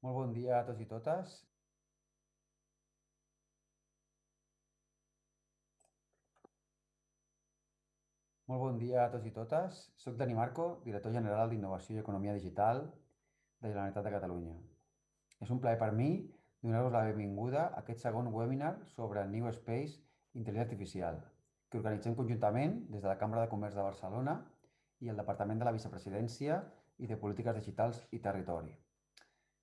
Molt bon dia a tots i totes. Molt bon dia a tots i totes. Soc Dani Marco, director general d'Innovació i Economia Digital de la Generalitat de Catalunya. És un plaer per mi donar-vos la benvinguda a aquest segon webinar sobre New Space Intel·ligència Artificial, que organitzem conjuntament des de la Cambra de Comerç de Barcelona i el Departament de la Vicepresidència i de Polítiques Digitals i Territori.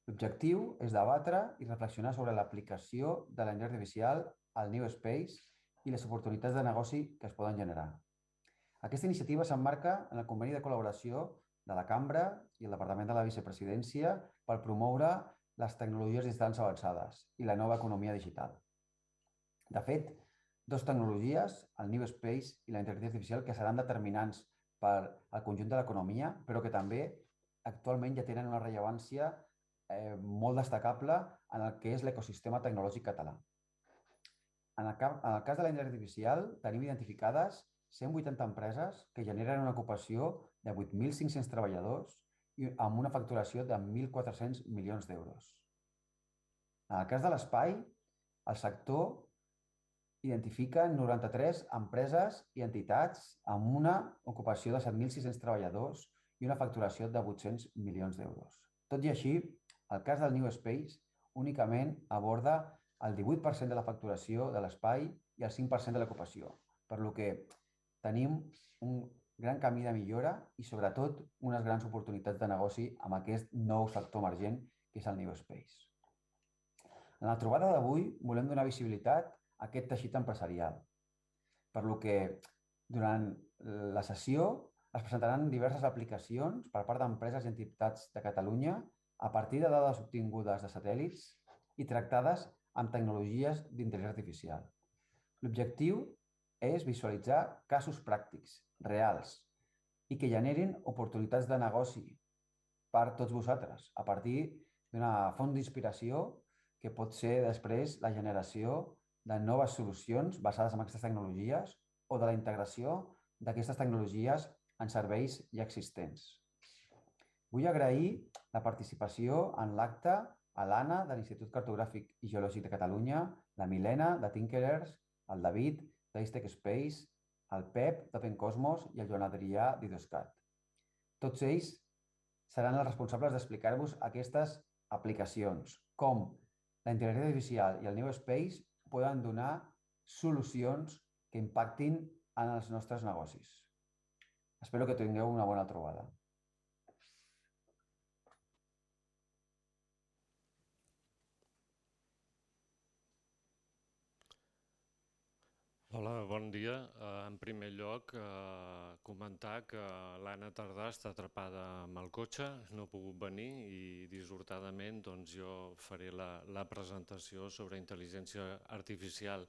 L'objectiu és debatre i reflexionar sobre l'aplicació de la intel·ligència artificial al New Space i les oportunitats de negoci que es poden generar. Aquesta iniciativa s'emmarca en el conveni de col·laboració de la Cambra i el Departament de la Vicepresidència per promoure les tecnologies digitals avançades i la nova economia digital. De fet, dues tecnologies, el New Space i la intel·ligència artificial, que seran determinants per al conjunt de l'economia, però que també actualment ja tenen una rellevància molt destacable en el que és l'ecosistema tecnològic català. En el cas de la intel·ligència artificial, tenim identificades 180 empreses que generen una ocupació de 8.500 treballadors i amb una facturació de 1.400 milions d'euros. En el cas de l'espai, el sector identifica 93 empreses i entitats amb una ocupació de 7.600 treballadors i una facturació de 800 milions d'euros. Tot i així, el cas del New Space únicament aborda el 18% de la facturació de l'espai i el 5% de l'ocupació, per lo que tenim un gran camí de millora i, sobretot, unes grans oportunitats de negoci amb aquest nou sector emergent que és el New Space. En la trobada d'avui volem donar visibilitat a aquest teixit empresarial, per lo que durant la sessió es presentaran diverses aplicacions per part d'empreses i entitats de Catalunya a partir de dades obtingudes de satèl·lits i tractades amb tecnologies d'intel·ligència artificial. L'objectiu és visualitzar casos pràctics, reals, i que generin oportunitats de negoci per tots vosaltres, a partir d'una font d'inspiració que pot ser després la generació de noves solucions basades en aquestes tecnologies o de la integració d'aquestes tecnologies en serveis ja existents. Vull agrair la participació en l'acte a l'Anna, de l'Institut Cartogràfic i Geològic de Catalunya, la Milena, de Tinkerers, el David, d'Aistec Space, el Pep, d'Open Cosmos i el Joan Adrià, d'Idoscat. Tots ells seran els responsables d'explicar-vos aquestes aplicacions, com la intel·ligència artificial i el New Space poden donar solucions que impactin en els nostres negocis. Espero que tingueu una bona trobada. Hola, bon dia. En primer lloc, comentar que l'Anna Tardà està atrapada amb el cotxe, no ha pogut venir i dissortadament doncs, jo faré la presentació sobre intel·ligència artificial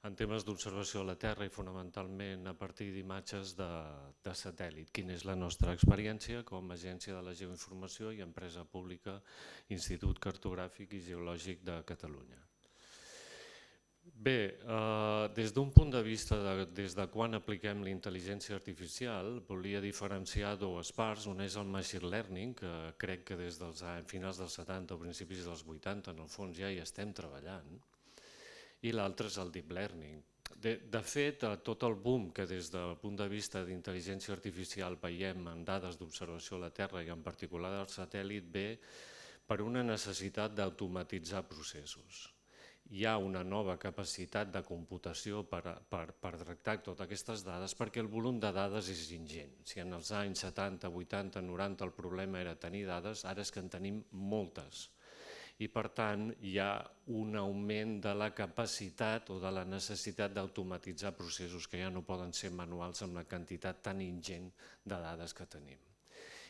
en temes d'observació a la Terra i fonamentalment a partir d'imatges de satèl·lit. Quina és la nostra experiència com a Agència de la Geoinformació i empresa pública Institut Cartogràfic i Geològic de Catalunya. Bé, des d'un punt de vista des de quan apliquem la intel·ligència artificial, volia diferenciar dues parts. Una és el machine learning, que crec que des dels finals dels 70 o principis dels 80 en el fons ja hi estem treballant, i l'altre és el deep learning. De fet, tot el boom que des del punt de vista d'intel·ligència artificial veiem en dades d'observació a la Terra i en particular del satèl·lit ve per una necessitat d'automatitzar processos. Hi ha una nova capacitat de computació per tractar totes aquestes dades perquè el volum de dades és ingent. Si en els anys 70, 80, 90 el problema era tenir dades, ara és que en tenim moltes. I per tant hi ha un augment de la capacitat o de la necessitat d'automatitzar processos que ja no poden ser manuals amb la quantitat tan ingent de dades que tenim.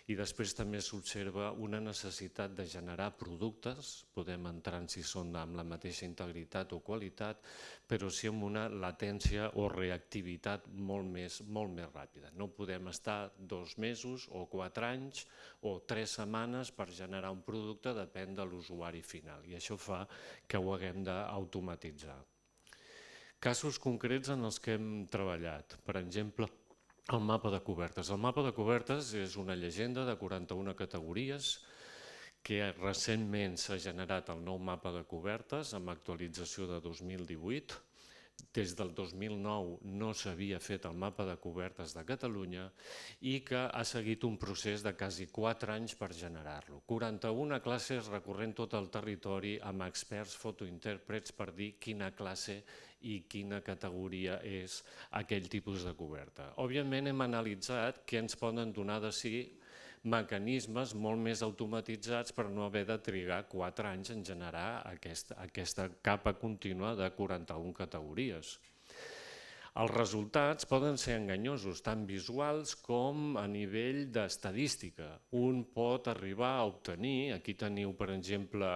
I després també s'observa una necessitat de generar productes, podem entrar en si són amb la mateixa integritat o qualitat, però sí amb una latència o reactivitat molt més ràpida. No podem estar 2 mesos o 4 anys o 3 setmanes per generar un producte, depèn de l'usuari final, i això fa que ho haguem d'automatitzar. Casos concrets en els que hem treballat, per exemple, el mapa de cobertes. El mapa de cobertes és una llegenda de 41 categories que recentment s'ha generat el nou mapa de cobertes amb actualització de 2018. Des del 2009 no s'havia fet el mapa de cobertes de Catalunya i que ha seguit un procés de quasi 4 anys per generar-lo. 41 classes recorrent tot el territori amb experts fotointèrprets per dir quina classe i quina categoria és aquell tipus de coberta. Òbviament hem analitzat què ens poden donar de si mecanismes molt més automatitzats per no haver de trigar 4 anys en generar aquesta capa contínua de 41 categories. Els resultats poden ser enganyosos, tant visuals com a nivell d'estadística. Un pot arribar a obtenir, aquí teniu per exemple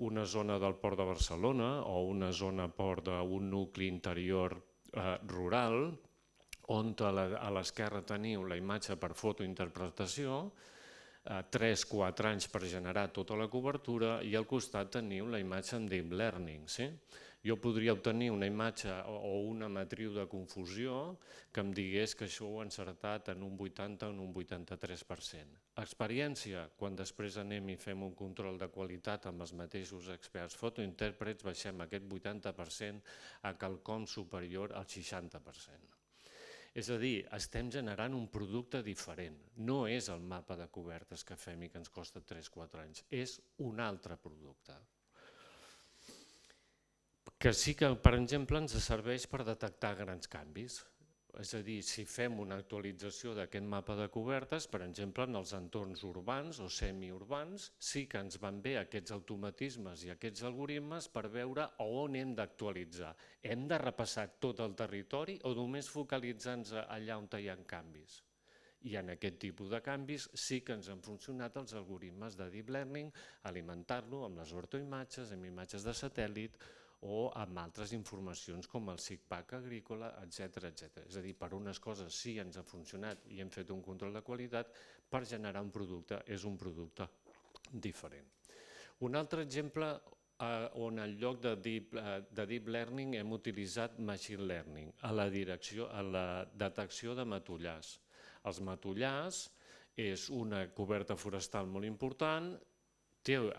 una zona del Port de Barcelona o una zona port d'un nucli interior rural, on a l'esquerra teniu la imatge per fotointerpretació, 3-4 anys per generar tota la cobertura i al costat teniu la imatge en Deep Learning. Jo podria obtenir una imatge o una matriu de confusió que em digués que això ho he encertat en un 80 o en un 83%. Experiència, quan després anem i fem un control de qualitat amb els mateixos experts fotointèrprets, baixem aquest 80% a quelcom superior al 60%. És a dir, estem generant un producte diferent. No és el mapa de cobertes que fem i que ens costa 3-4 anys, és un altre producte. Que sí que, per exemple, ens serveix per detectar grans canvis. És a dir, si fem una actualització d'aquest mapa de cobertes, per exemple, en els entorns urbans o semiurbans, sí que ens van bé aquests automatismes i aquests algoritmes per veure on hem d'actualitzar. Hem de repassar tot el territori o només focalitzar-nos allà on hi ha canvis? I en aquest tipus de canvis sí que ens han funcionat els algoritmes de Deep Learning, alimentar-lo amb les ortoimatges, amb imatges de satèl·lit, o amb altres informacions com el SIGPAC agrícola, etc. És a dir, per unes coses sí ens ha funcionat i hem fet un control de qualitat, per generar un producte és un producte diferent. Un altre exemple on en lloc de Deep Learning hem utilitzat Machine Learning, a la detecció de matollars. Els matollars és una coberta forestal molt important.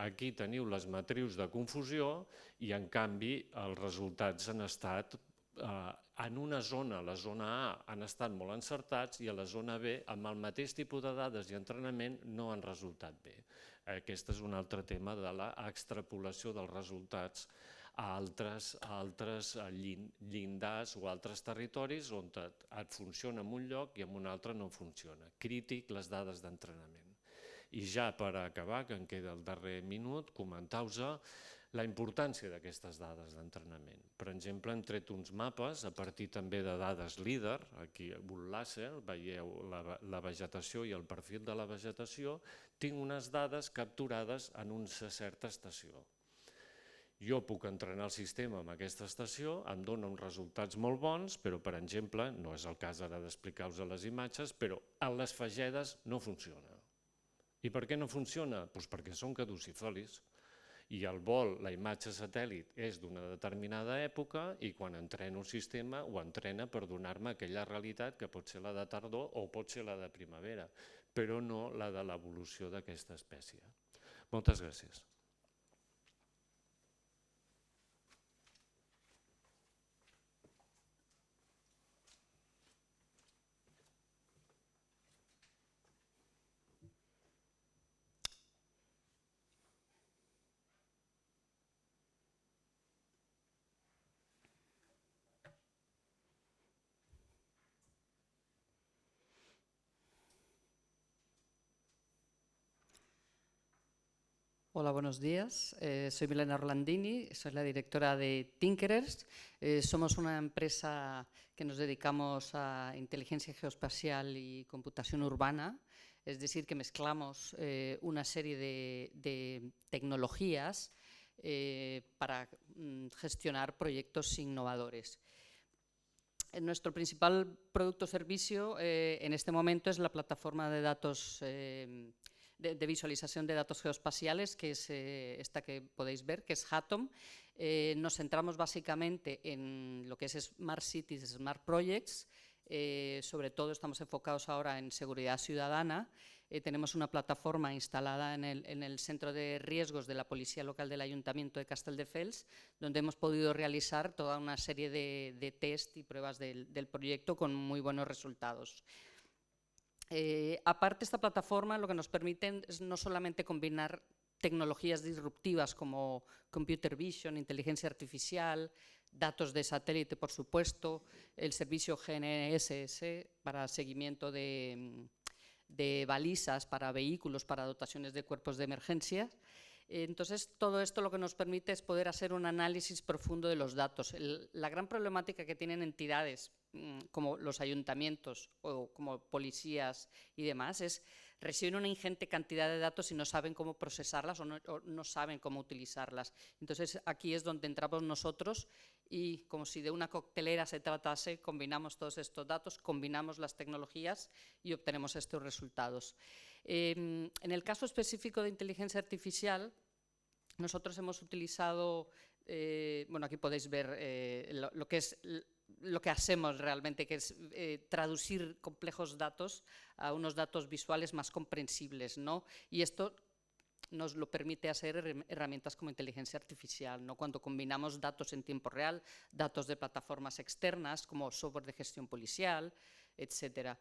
Aquí teniu les matrius de confusió i en canvi els resultats han estat en una zona, la zona A, han estat molt encertats i a la zona B, amb el mateix tipus de dades i entrenament, no han resultat bé. Aquest és un altre tema de l'extrapolació dels resultats a altres llindars o altres territoris on et funciona en un lloc i en un altre no funciona. Crític les dades d'entrenament. I ja per acabar, que em queda el darrer minut, comentar-vos la importància d'aquestes dades d'entrenament. Per exemple, hem tret uns mapes a partir també de dades LIDAR, aquí un làser, veieu la vegetació i el perfil de la vegetació, tinc unes dades capturades en una certa estació. Jo puc entrenar el sistema amb aquesta estació, em dona uns resultats molt bons, però, per exemple, no és el cas ara d'explicar-vos les imatges, però en les fagedes no funciona. I per què no funciona? Doncs perquè són caducifolis i el vol, la imatge satèl·lit és d'una determinada època i quan entreno el sistema ho entrena per donar-me aquella realitat que pot ser la de tardor o pot ser la de primavera, però no la de l'evolució d'aquesta espècie. Moltes gràcies. Hola, buenos días. Soy Milena Orlandini, soy la directora de Tinkerers. Somos una empresa que nos dedicamos a inteligencia geoespacial y computación urbana, es decir, que mezclamos una serie de tecnologías para gestionar proyectos innovadores. Nuestro principal producto o servicio en este momento es la plataforma de datos de visualización de datos geoespaciales, que es esta que podéis ver, que es Hatom. Nos centramos básicamente en lo que es Smart Cities, Smart Projects. Sobre todo estamos enfocados ahora en seguridad ciudadana. tenemos una plataforma instalada en el Centro de Riesgos de la Policía Local del Ayuntamiento de Castelldefels, donde hemos podido realizar toda una serie de test y pruebas del proyecto con muy buenos resultados. Aparte, esta plataforma lo que nos permite es no solamente combinar tecnologías disruptivas como computer vision, inteligencia artificial, datos de satélite, por supuesto, el servicio GNSS para seguimiento de balizas para vehículos, para dotaciones de cuerpos de emergencia. Entonces, todo esto lo que nos permite es poder hacer un análisis profundo de los datos. La gran problemática que tienen entidades como los ayuntamientos o como policías y demás es reciben una ingente cantidad de datos y no saben cómo procesarlas o no saben cómo utilizarlas. Entonces, aquí es donde entramos nosotros y, como si de una coctelera se tratase, combinamos todos estos datos, combinamos las tecnologías y obtenemos estos resultados. En el caso específico de inteligencia artificial, nosotros hemos utilizado, bueno, aquí podéis ver lo que hacemos realmente, que es traducir complejos datos a unos datos visuales más comprensibles, ¿no? Y esto nos lo permite hacer herramientas como inteligencia artificial, ¿no? Cuando combinamos datos en tiempo real, datos de plataformas externas como software de gestión policial, etcétera.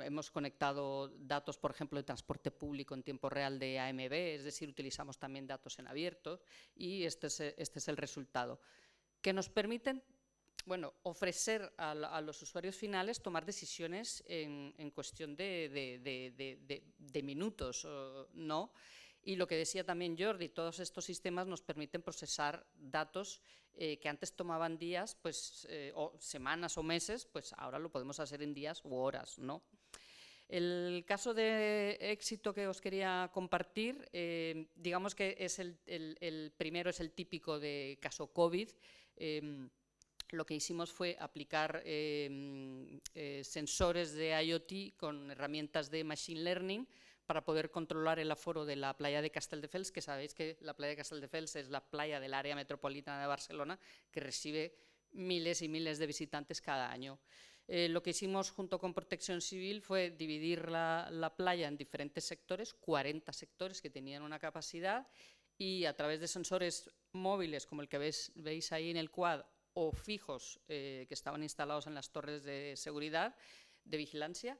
Hemos conectado datos, por ejemplo, de transporte público en tiempo real de AMB, es decir, utilizamos también datos en abierto y este es el resultado. Que nos permiten, bueno, ofrecer a los usuarios finales tomar decisiones en cuestión de minutos, ¿no? Y lo que decía también Jordi, todos estos sistemas nos permiten procesar datos que antes tomaban días, pues, o semanas o meses, pues ahora lo podemos hacer en días u horas, ¿no? El caso de éxito que os quería compartir, digamos que es el primero, es el típico de caso COVID. Lo que hicimos fue aplicar sensores de IoT con herramientas de Machine Learning para poder controlar el aforo de la playa de Castelldefels, que sabéis que la playa de Castelldefels es la playa del área metropolitana de Barcelona, que recibe miles y miles de visitantes cada año. Lo que hicimos junto con Protección Civil fue dividir la playa en diferentes sectores, 40 sectores que tenían una capacidad, y a través de sensores móviles, como el que veis ahí en el quad, o fijos que estaban instalados en las torres de seguridad, de vigilancia,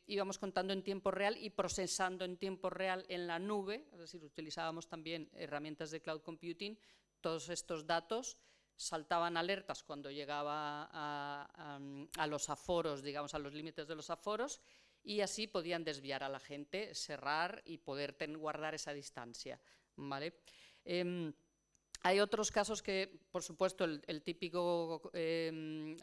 íbamos contando en tiempo real y procesando en tiempo real en la nube, es decir, utilizábamos también herramientas de cloud computing, todos estos datos, saltaban alertas cuando llegaba a los aforos, digamos, a los límites de los aforos, y así podían desviar a la gente, cerrar y poder guardar esa distancia, ¿vale? Hay otros casos que, por supuesto, la típica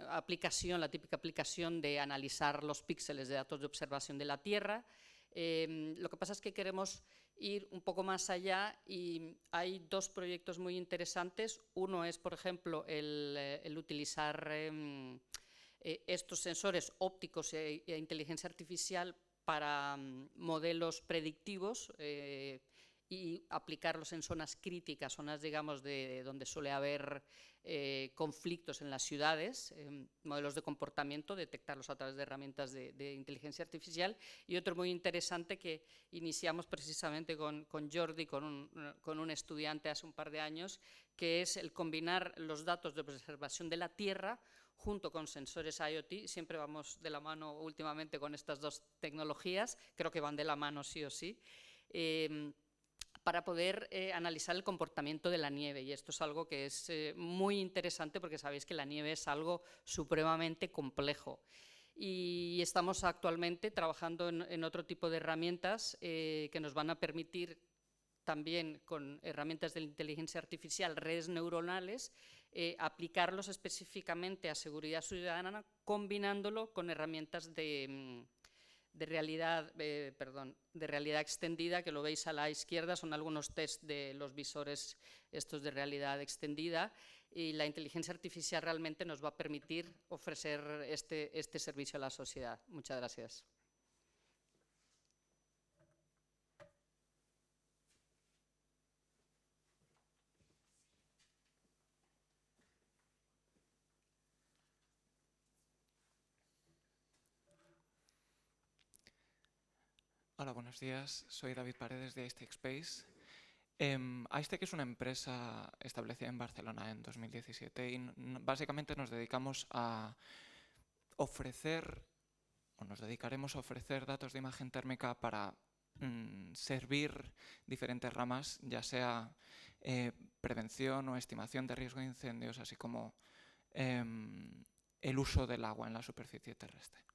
aplicación de analizar los píxeles de datos de observación de la Tierra. Lo que pasa es que queremos ir un poco más allá y hay dos proyectos muy interesantes. Uno es, por ejemplo, el utilizar estos sensores ópticos e inteligencia artificial para modelos predictivos y aplicarlos en zonas críticas, zonas, digamos, donde suele haber conflictos en las ciudades, modelos de comportamiento, detectarlos a través de herramientas de inteligencia artificial. Y otro muy interesante que iniciamos precisamente con Jordi, con un estudiante hace un par de años, que es el combinar los datos de observación de la Tierra junto con sensores IoT. Siempre vamos de la mano últimamente con estas dos tecnologías, creo que van de la mano sí o sí, para poder analizar el comportamiento de la nieve, y esto es algo que es muy interesante porque sabéis que la nieve es algo supremamente complejo. Y estamos actualmente trabajando en otro tipo de herramientas que nos van a permitir también con herramientas de inteligencia artificial, redes neuronales, aplicarlos específicamente a seguridad ciudadana, combinándolo con herramientas de realidad extendida, que lo veis a la izquierda, son algunos test de los visores estos de realidad extendida, y la inteligencia artificial realmente nos va a permitir ofrecer este servicio a la sociedad. Muchas gracias. Hola, buenos días. Soy David Paredes de iStack Space. iStack es una empresa establecida en Barcelona en 2017 y básicamente nos dedicamos a ofrecer, o nos dedicaremos a ofrecer datos de imagen térmica para servir diferentes ramas, ya sea prevención o estimación de riesgo de incendios, así como el uso del agua en la superficie terrestre.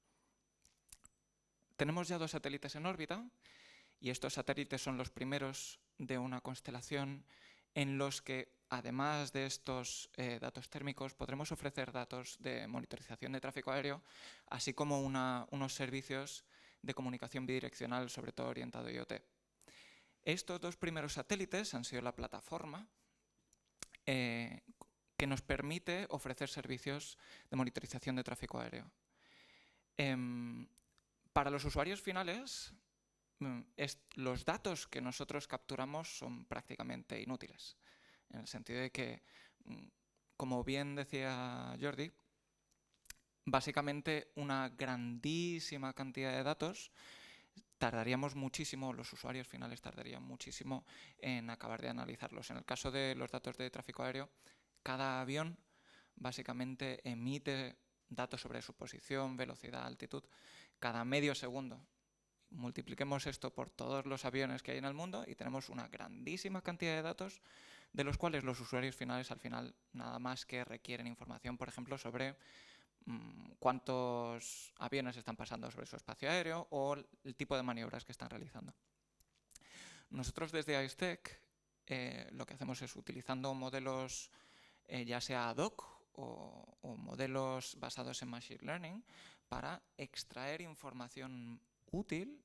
Tenemos ya 2 satélites en órbita y estos satélites son los primeros de una constelación en los que, además de estos datos térmicos, podremos ofrecer datos de monitorización de tráfico aéreo, así como unos servicios de comunicación bidireccional, sobre todo orientado a IoT. Estos 2 primeros satélites han sido la plataforma que nos permite ofrecer servicios de monitorización de tráfico aéreo. Para los usuarios finales, los datos que nosotros capturamos son prácticamente inútiles, en el sentido de que, como bien decía Jordi, básicamente una grandísima cantidad de datos tardaríamos muchísimo, los usuarios finales tardarían muchísimo en acabar de analizarlos. En el caso de los datos de tráfico aéreo, cada avión básicamente emite datos sobre su posición, velocidad, altitud, cada medio segundo. Multipliquemos esto por todos los aviones que hay en el mundo y tenemos una grandísima cantidad de datos de los cuales los usuarios finales al final nada más que requieren información, por ejemplo, sobre cuántos aviones están pasando sobre su espacio aéreo o el tipo de maniobras que están realizando. Nosotros desde iStack lo que hacemos es, utilizando modelos ya sea ad hoc o modelos basados en Machine Learning, para extraer información útil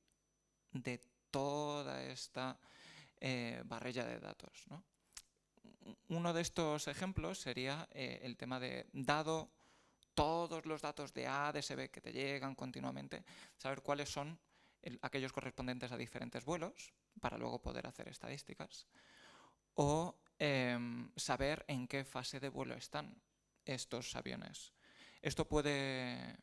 de toda esta barrilla de datos, ¿no? Uno de estos ejemplos sería el tema de, dado todos los datos de A, de S, B que te llegan continuamente, saber cuáles son aquellos correspondientes a diferentes vuelos, para luego poder hacer estadísticas, o saber en qué fase de vuelo están estos aviones. Esto puede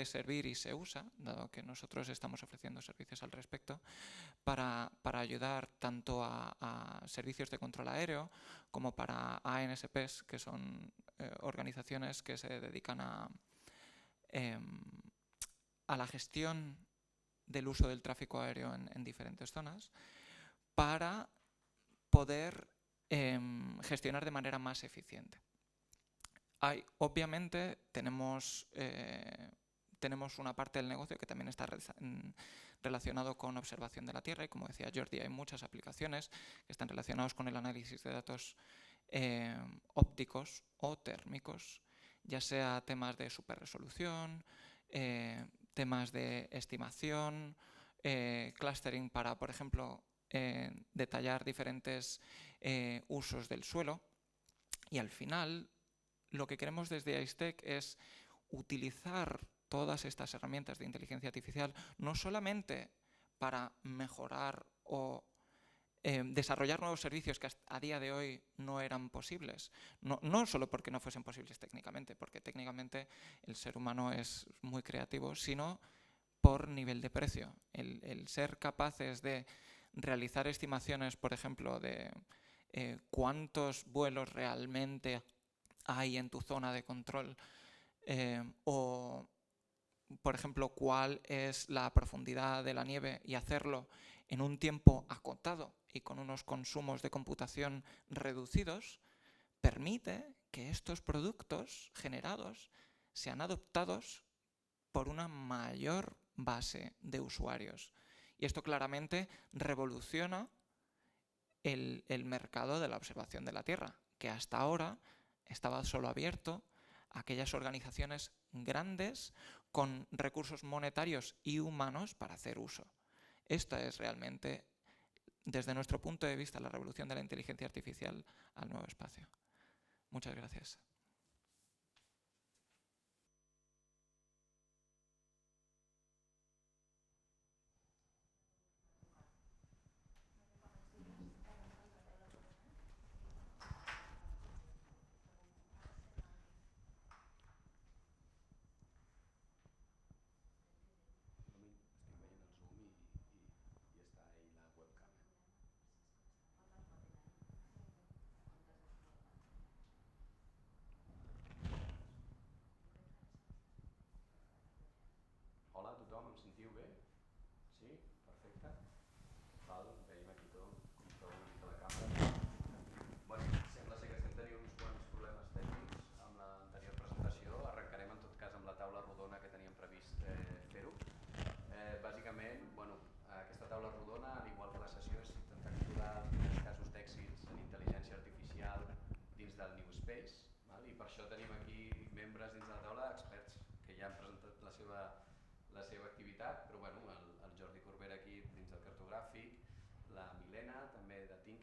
servir y se usa, dado que nosotros estamos ofreciendo servicios al respecto, para ayudar tanto a servicios de control aéreo como para ANSPs, que son organizaciones que se dedican a la gestión del uso del tráfico aéreo en diferentes zonas, para poder gestionar de manera más eficiente. Obviamente tenemos una parte del negocio que también está relacionado con observación de la Tierra, y como decía Jordi, hay muchas aplicaciones que están relacionadas con el análisis de datos ópticos o térmicos, ya sea temas de superresolución, temas de estimación, clustering para, por ejemplo, detallar diferentes usos del suelo. Y al final, lo que queremos desde iStack es utilizar todas estas herramientas de inteligencia artificial no solamente para mejorar o desarrollar nuevos servicios que a día de hoy no eran posibles, no solo porque no fuesen posibles técnicamente, porque técnicamente el ser humano es muy creativo, sino por nivel de precio. El ser capaces de realizar estimaciones, por ejemplo, de cuántos vuelos realmente hay en tu zona de control, o, por ejemplo, cuál es la profundidad de la nieve, y hacerlo en un tiempo acotado y con unos consumos de computación reducidos, permite que estos productos generados sean adoptados por una mayor base de usuarios. Y esto claramente revoluciona el mercado de la observación de la Tierra, que hasta ahora estaba solo abierto a aquellas organizaciones grandes con recursos monetarios y humanos para hacer uso. Esta es realmente, desde nuestro punto de vista, la revolución de la inteligencia artificial al nuevo espacio. Muchas gracias.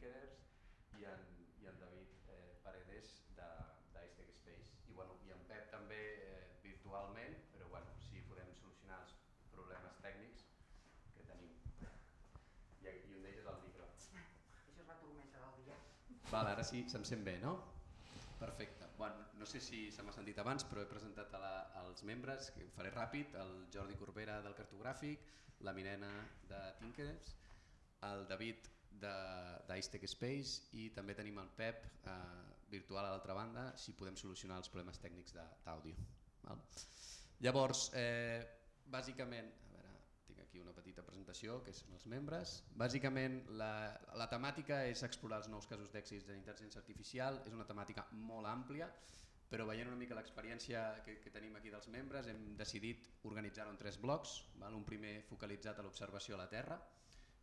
Tinkerers i en David Paredes d'Aiztec Space. I en Pep també virtualment, però sí podem solucionar els problemes tècnics que tenim. I un d'ells és el micro. Això es va turmejar el dia. Val, ara sí, se'm sent bé, no? Perfecte. No sé si se m'ha sentit abans, però he presentat als membres, que ho faré ràpid, el Jordi Corbera del Cartogràfic, la Milena de Tinkerers, el David d'Aiztec Space i també tenim el Pep virtual a l'altra banda, si podem solucionar els problemes tècnics d'àudio. Llavors, bàsicament, tinc aquí una petita presentació, que són els membres. Bàsicament, la temàtica és explorar els nous casos d'èxits de l'intel·ligència artificial. És una temàtica molt àmplia, però veient una mica l'experiència que tenim aquí dels membres, hem decidit organitzar-ho en 3 blocs. Un primer focalitzat a l'observació a la Terra,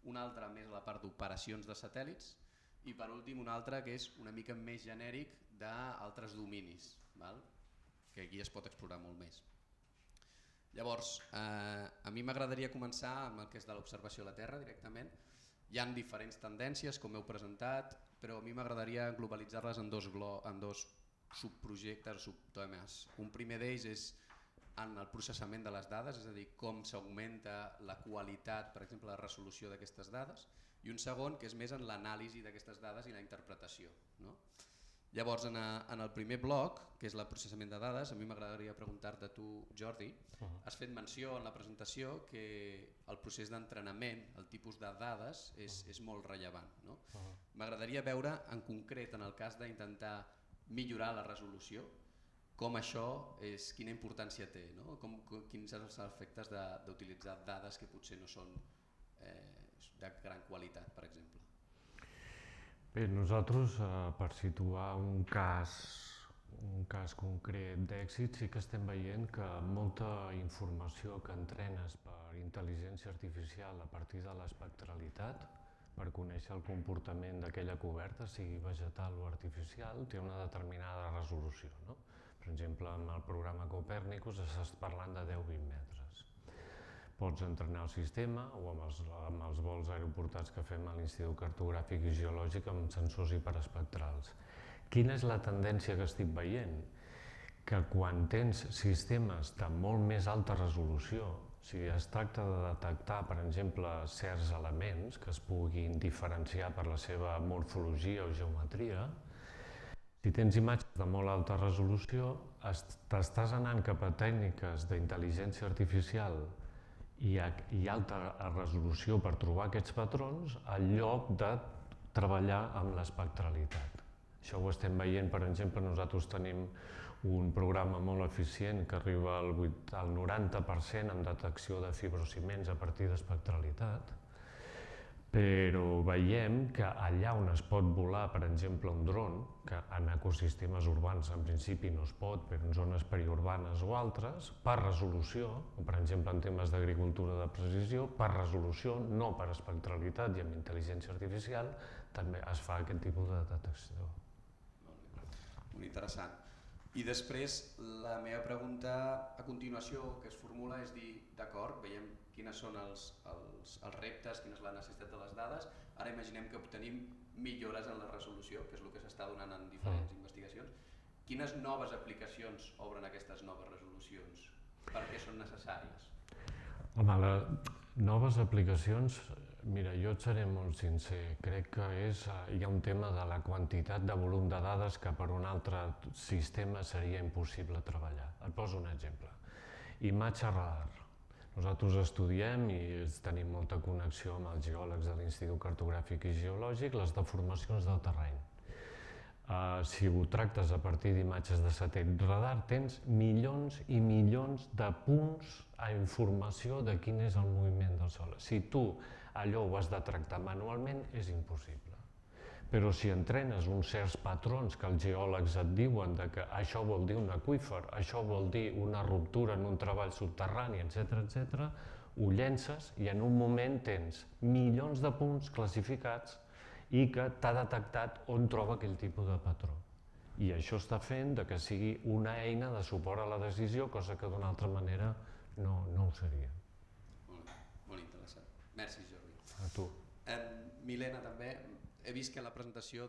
un altre més a la part d'operacions de satèl·lits i per últim un altre que és una mica més genèric d'altres dominis, que aquí es pot explorar molt més. Llavors, a mi m'agradaria començar amb el que és de l'observació a la Terra directament. Hi ha diferents tendències, com heu presentat, però a mi m'agradaria globalitzar-les en dos subprojectes o subtemes. Un primer d'ells és en el processament de les dades, és a dir, com s'augmenta la qualitat, per exemple, la resolució d'aquestes dades, i un segon que és més en l'anàlisi d'aquestes dades i la interpretació. Llavors, en el primer bloc, que és el processament de dades, a mi m'agradaria preguntar-te a tu, Jordi, has fet menció en la presentació que el procés d'entrenament, el tipus de dades, és molt rellevant. M'agradaria veure, en concret, en el cas d'intentar millorar la resolució, com això, quina importància té, quins són els efectes d'utilitzar dades que potser no són de gran qualitat, per exemple. Bé, nosaltres, per situar un cas concret d'èxit, sí que estem veient que molta informació que entrenes per intel·ligència artificial a partir de l'espectralitat, per conèixer el comportament d'aquella coberta, sigui vegetal o artificial, té una determinada resolució. Per exemple, amb el programa Copernicus estàs parlant de 10-20 metres. Pots entrenar el sistema o amb els vols aeroportats que fem a l'Institut Cartogràfic i Geològic amb sensors hiperespectrals. Quina és la tendència que estic veient? Que quan tens sistemes de molt més alta resolució, si es tracta de detectar, per exemple, certs elements que es puguin diferenciar per la seva morfologia o geometria, si tens imatges de molt alta resolució, t'estàs anant cap a tècniques d'intel·ligència artificial i alta resolució per trobar aquests patrons en lloc de treballar amb l'espectralitat. Això ho estem veient, per exemple, nosaltres tenim un programa molt eficient que arriba al 90% en detecció de fibrociments a partir d'espectralitat, però veiem que allà on es pot volar, per exemple, un dron, que en ecosistemes urbans en principi no es pot, però en zones periurbanes o altres, per resolució, per exemple en temes d'agricultura de precisió, per resolució, no per espectralitat i amb intel·ligència artificial, també es fa aquest tipus de detecció. Molt interessant. I després la meva pregunta a continuació que es formula és dir, d'acord, veiem quines són els reptes, quina és la necessitat de les dades, ara imaginem que obtenim millores en la resolució, que és el que s'està donant en diferents investigacions. Quines noves aplicacions obren aquestes noves resolucions? Per què són necessàries? Home, noves aplicacions, mira, jo et seré molt sincer, crec que hi ha un tema de la quantitat de volum de dades que per un altre sistema seria impossible treballar. Et poso un exemple. Imatge radar. Nosaltres estudiem i tenim molta connexió amb els geòlegs de l'Institut Cartogràfic i Geològic, les deformacions del terreny. Si ho tractes a partir d'imatges de satèl·lit radar, tens milions i milions de punts a informació de quin és el moviment del Sol. Si tu allò ho has de tractar manualment, és impossible. Però si entrenes uns certs patrons que els geòlegs et diuen que això vol dir un aqüífer, això vol dir una ruptura en un treball subterrani, etc., ho llences i en un moment tens milions de punts classificats i que t'ha detectat on troba aquell tipus de patró. I això està fent que sigui una eina de suport a la decisió, cosa que d'una altra manera no ho seria. Molt interessant. Merci, Jordi. A tu. Milena, també, he vist que a la presentació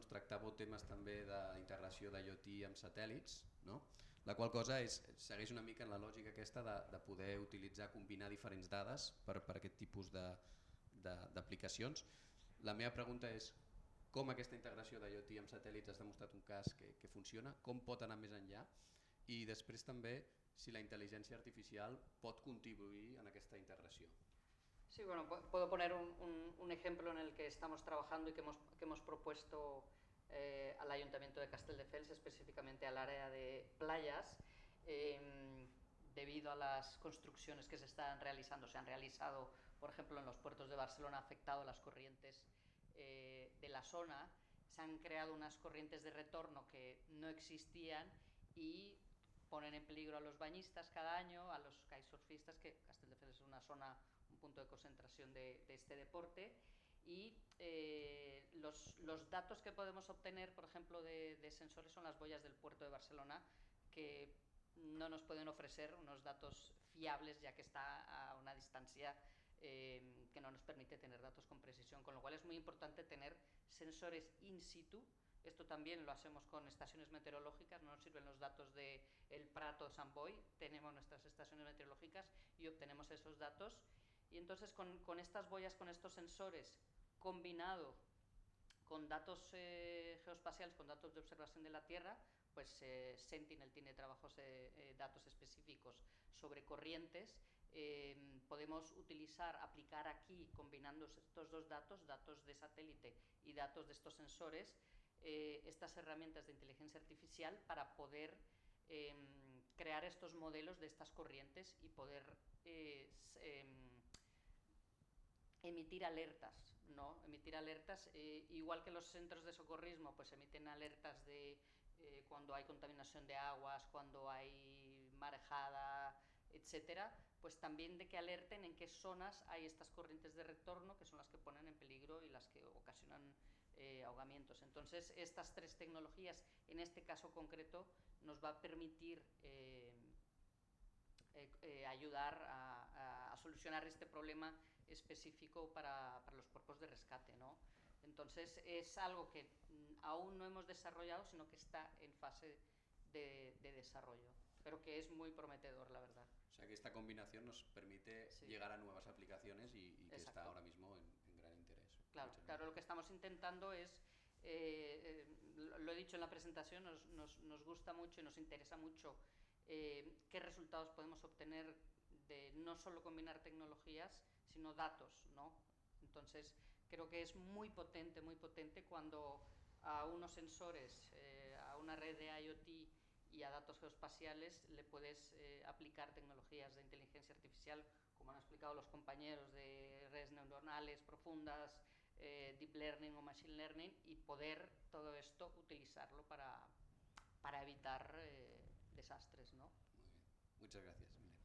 tractàveu temes també d'integració d'IoT amb satèl·lits, no? La qual cosa segueix una mica en la lògica aquesta de poder utilitzar, combinar diferents dades per aquest tipus d'aplicacions. La meva pregunta és com aquesta integració d'IoT amb satèl·lits has demostrat un cas que funciona, com pot anar més enllà i després també si la intel·ligència artificial pot contribuir en aquesta integració. Sí, bueno, puedo poner un ejemplo en el que estamos trabajando y que hemos propuesto al Ayuntamiento de Castelldefels, específicamente al área de playas, debido a las construcciones que se están realizando, se han realizado, por ejemplo, en los puertos de Barcelona, ha afectado las corrientes de la zona, se han creado unas corrientes de retorno que no existían y ponen en peligro a los bañistas cada año, a los kitesurfistas, que Castelldefels es una zona, un punto de concentración de este deporte, y los datos que podemos obtener, por ejemplo, de sensores son las boyas del puerto de Barcelona, que no nos pueden ofrecer unos datos fiables, ya que está a una distancia que no nos permite tener datos con precisión, con lo cual es muy importante tener sensores in situ. Esto también lo hacemos con estaciones meteorológicas, no nos sirven los datos de El Prat o Sant Boi, tenemos nuestras estaciones meteorológicas y obtenemos esos datos. Y entonces con estas boyas, con estos sensores, combinado con datos geoespaciales, con datos de observación de la Tierra, pues Sentinel tiene trabajos de datos específicos sobre corrientes. Podemos aplicar aquí, combinando estos dos datos, datos de satélite y datos de estos sensores, estas herramientas de inteligencia artificial para poder crear estos modelos de estas corrientes y poder emitir alertas, ¿no? Emitir alertas, igual que los centros de socorrismo pues emiten alertas de cuando hay contaminación de aguas, cuando hay marejada, etcétera, pues también de que alerten en qué zonas hay estas corrientes de retorno, que son las que ponen en peligro y las que ocasionan ahogamientos. Entonces, estas tres tecnologías, en este caso concreto, nos va a permitir ayudar a solucionar este problema específico para los cuerpos de rescate, ¿no? Entonces, es algo que aún no hemos desarrollado, sino que está en fase de desarrollo, pero que es muy prometedor, la verdad. O sea que esta combinación nos permite llegar a nuevas aplicaciones y que está ahora mismo en gran interés. Claro, lo que estamos intentando es, lo he dicho en la presentación, nos gusta mucho y nos interesa mucho qué resultados podemos obtener de no solo combinar tecnologías, sino datos, ¿no? Entonces, creo que es muy potente cuando a unos sensores, a una red de IoT y a datos geoespaciales le puedes aplicar tecnologías de inteligencia artificial, como han explicado los compañeros, de redes neuronales profundas, deep learning o machine learning, y poder todo esto utilizarlo para evitar desastres, ¿no? Muy bien, muchas gracias, Milena.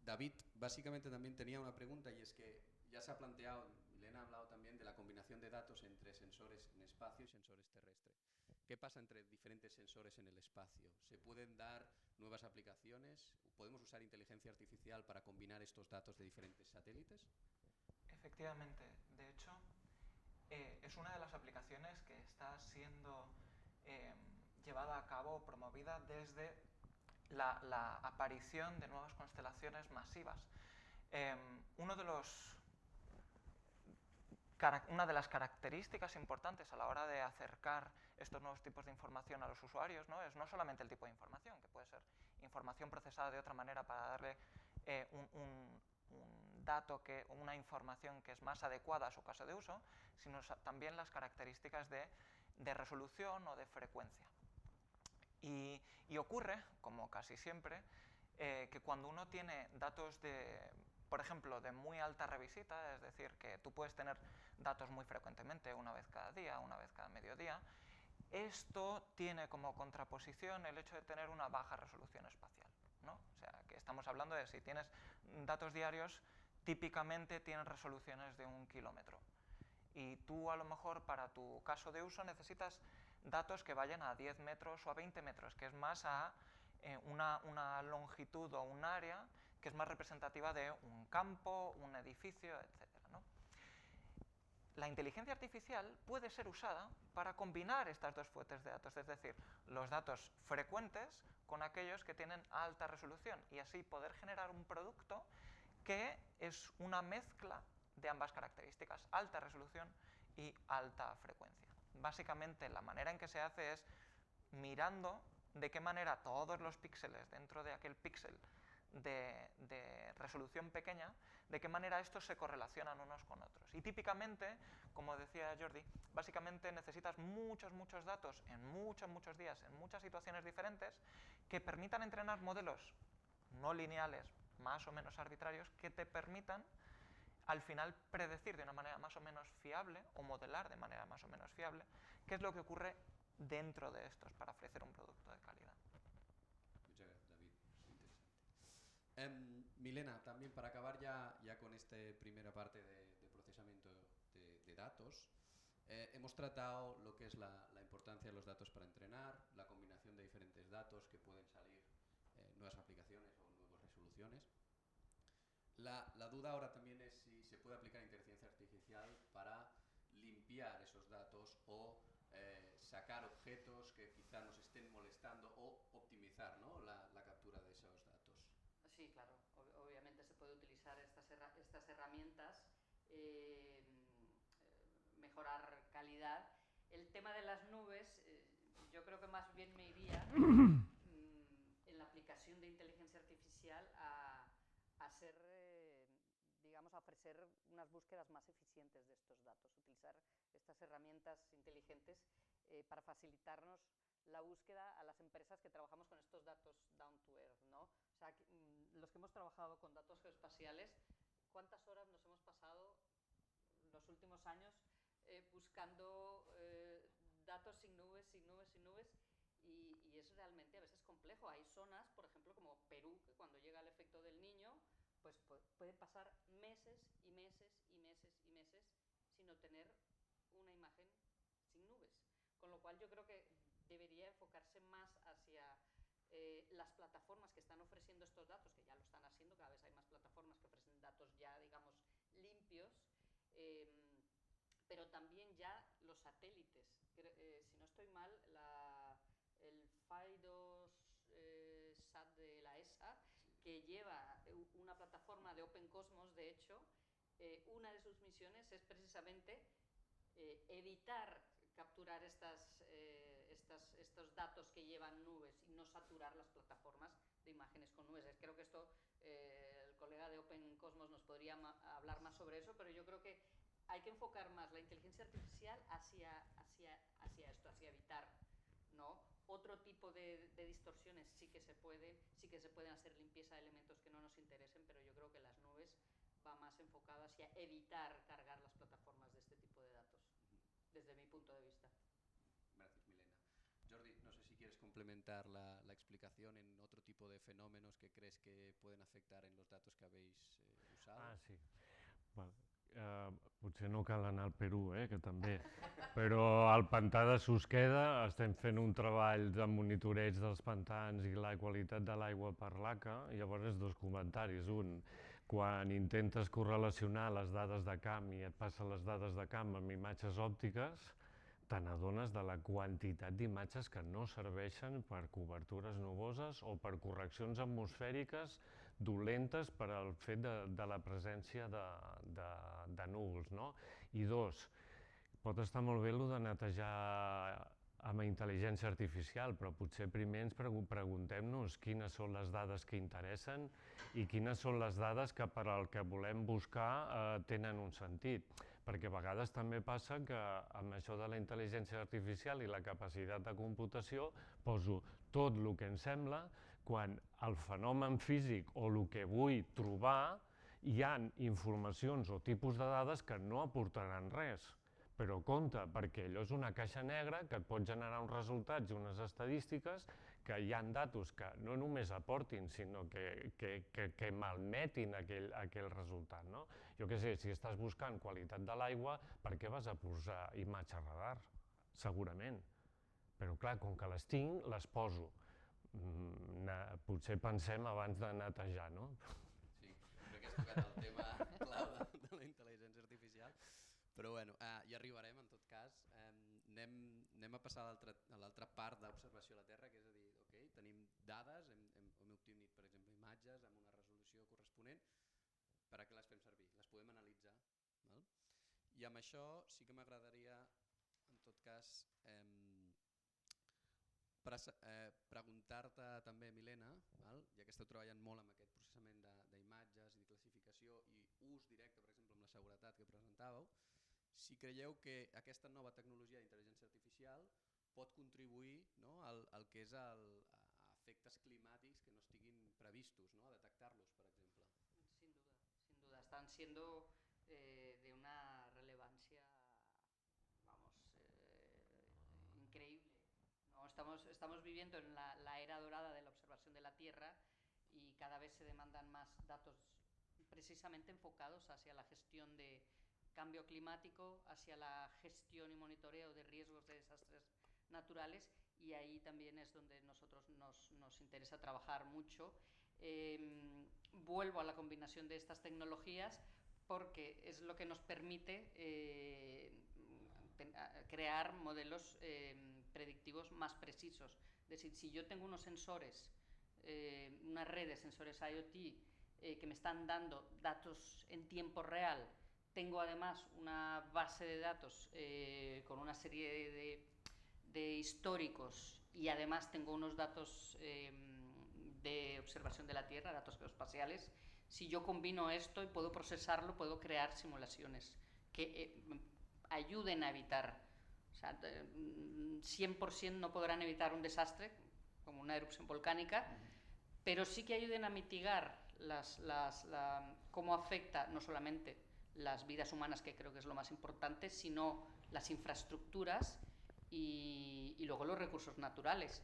David, básicamente también tenía una pregunta, y es que ya se ha planteado, Milena ha hablado también de la combinación de datos entre sensores en espacio y sensores terrestres. ¿Qué pasa entre diferentes sensores en el espacio? ¿Se pueden dar nuevas aplicaciones? ¿Podemos usar inteligencia artificial para combinar estos datos de diferentes satélites? Efectivamente, de hecho, es una de las aplicaciones que está siendo llevada a cabo, promovida desde la aparición de nuevas constelaciones masivas. Una de las características importantes a la hora de acercar estos nuevos tipos de información a los usuarios, ¿no? Es no solamente el tipo de información, que puede ser información procesada de otra manera para darle un dato, una información que es más adecuada a su caso de uso, sino también las características de resolución o de frecuencia. Y ocurre, como casi siempre, que cuando uno tiene datos por ejemplo, de muy alta revisita, es decir, que tú puedes tener datos muy frecuentemente, una vez cada día, una vez cada mediodía, esto tiene como contraposición el hecho de tener una baja resolución espacial, ¿no? O sea, que estamos hablando de si tienes datos diarios, típicamente tienen resoluciones de 1 kilómetro. Y tú, a lo mejor, para tu caso de uso, necesitas datos que vayan a 10 metros o a 20 metros, que es más a una longitud o un área que es más representativa de un campo, un edificio, etc., ¿no? la inteligencia artificial puede ser usada para combinar estas dos fuentes de datos, es decir, los datos frecuentes con aquellos que tienen alta resolución y así poder generar un producto que es una mezcla de ambas características, alta resolución y alta frecuencia. Básicamente la manera en que se hace es mirando de qué manera todos los píxeles dentro de aquel píxel de resolución pequeña, de qué manera estos se correlacionan unos con otros. Y típicamente, como decía Jordi, básicamente necesitas muchos datos en muchos días, en muchas situaciones diferentes, que permitan entrenar modelos no lineales, más o menos arbitrarios, que te permitan al final predecir de una manera más o menos fiable o modelar de manera más o menos fiable qué es lo que ocurre dentro de estos para ofrecer un producto de calidad. Muchas gracias, David. Interesante. Milena, también para acabar ya con esta primera parte de procesamiento de datos, hemos tratado lo que es la importancia de los datos para entrenar, la combinación de diferentes datos que pueden salir nuevas aplicaciones o nuevas resoluciones. La duda ahora también es si se puede aplicar inteligencia artificial para limpiar esos datos o sacar objetos que quizá nos estén molestando o optimizar, ¿no?, la captura de esos datos. Sí, claro. Obviamente se puede utilizar estas herramientas, mejorar calidad. El tema de las nubes, yo creo que más bien me iría en la aplicación de inteligencia artificial a ser, digamos, a ofrecer unas búsquedas más eficientes de estos datos, utilizar estas herramientas inteligentes para facilitarnos la búsqueda a las empresas que trabajamos con estos datos down to earth, ¿no? O sea, los que hemos trabajado con datos geoespaciales, ¿cuántas horas nos hemos pasado en los últimos años buscando datos sin nubes? Y es realmente a veces complejo. Hay zonas, por ejemplo, como Perú, que cuando llega el efecto del Niño, pues puede pasar meses sin obtener una imagen sin nubes. Con lo cual yo creo que debería enfocarse más hacia las plataformas que están ofreciendo estos datos, que ya lo están haciendo, cada vez hay más plataformas que ofrecen datos ya, digamos, limpios, pero también ya los satélites. Si no estoy mal, el FAI-2 SAT de la ESA, que lleva una plataforma de Open Cosmos, de hecho, una de sus misiones es precisamente evitar capturar estos datos que llevan nubes y no saturar las plataformas de imágenes con nubes. Creo que esto, el colega de Open Cosmos nos podría hablar más sobre eso, pero yo creo que hay que enfocar más la inteligencia artificial hacia esto, hacia evitar, ¿no? Otro tipo de distorsiones sí que se pueden hacer limpieza de elementos que no nos interesen, pero yo creo que las nubes va más enfocado hacia evitar cargar las plataformas de este tipo de datos, desde mi punto de vista. Gracias, Milena. Jordi, no sé si quieres complementar la explicación en otro tipo de fenómenos que crees que pueden afectar en los datos que habéis usado. Sí. Bueno, potser no cal anar al Perú, que també, però al pantà de Susqueda estem fent un treball de monitoreig dels pantans i la qualitat de l'aigua per l'ACA. Llavors, dos comentaris. Un, quan intentes correlacionar les dades de camp i et passa les dades de camp amb imatges òptiques, te n'adones de la quantitat d'imatges que no serveixen per cobertures nuboses o per correccions atmosfèriques dolentes per al fet de la presència de núvols, no? I dos, pot estar molt bé el de netejar amb intel·ligència artificial, però potser primer ens preguntem-nos quines són les dades que interessen i quines són les dades que per al que volem buscar tenen un sentit. Perquè a vegades també passa que amb això de la intel·ligència artificial i la capacitat de computació poso tot el que em sembla quan el fenomen físic o el que vull trobar hi ha informacions o tipus de dades que no aportaran res. Però compte, perquè allò és una caixa negra que et pot generar uns resultats i unes estadístiques que hi ha datos que no només aportin, sinó que malmetin aquell resultat, no? Jo què sé, si estàs buscant qualitat de l'aigua, per què vas a posar imatge radar? Segurament. Però clar, com que les tinc, les poso. Potser pensem abans de netejar, no? Sí, crec que has tocat el tema clau de la intel·ligència artificial. Però bueno, arribarem, en tot cas. Anem a passar a l'altra part d'observació a la Terra, que és a dir, tenim dades, hem obtingut, per exemple, imatges amb una resolució corresponent. Per a què les fem servir? Les podem analitzar. Val? I amb això sí que m'agradaria, en tot cas, preguntar-te també, Milena, ja que esteu treballant molt amb aquest processament d'imatges i de classificació i ús directe, per exemple, amb la seguretat que presentàveu, si creieu que aquesta nova tecnologia d'intel·ligència artificial pot contribuir al que és a efectes climàtics que no estiguin previstos, a detectar-los, per exemple. Sin duda, sin duda. Están siendo de una relevancia, vamos, increíble. ¿No? Estamos viviendo en la era dorada de la observación de la Tierra y cada vez se demandan más datos precisamente enfocados hacia la gestión de cambio climático, hacia la gestión y monitoreo de riesgos de desastres naturales, y ahí también es donde nosotros nos interesa trabajar mucho. Vuelvo a la combinación de estas tecnologías porque es lo que nos permite crear modelos predictivos más precisos. Es decir, si yo tengo unos sensores, una red de sensores IoT que me están dando datos en tiempo real, tengo además una base de datos con una serie de históricos y además tengo unos datos de observación de la Tierra, datos geoespaciales. Si yo combino esto y puedo procesarlo, puedo crear simulaciones que ayuden a evitar, o sea, 100% no podrán evitar un desastre como una erupción volcánica, pero sí que ayuden a mitigar cómo afecta no solamente las vidas humanas, que creo que es lo más importante, sino las infraestructuras y luego los recursos naturales.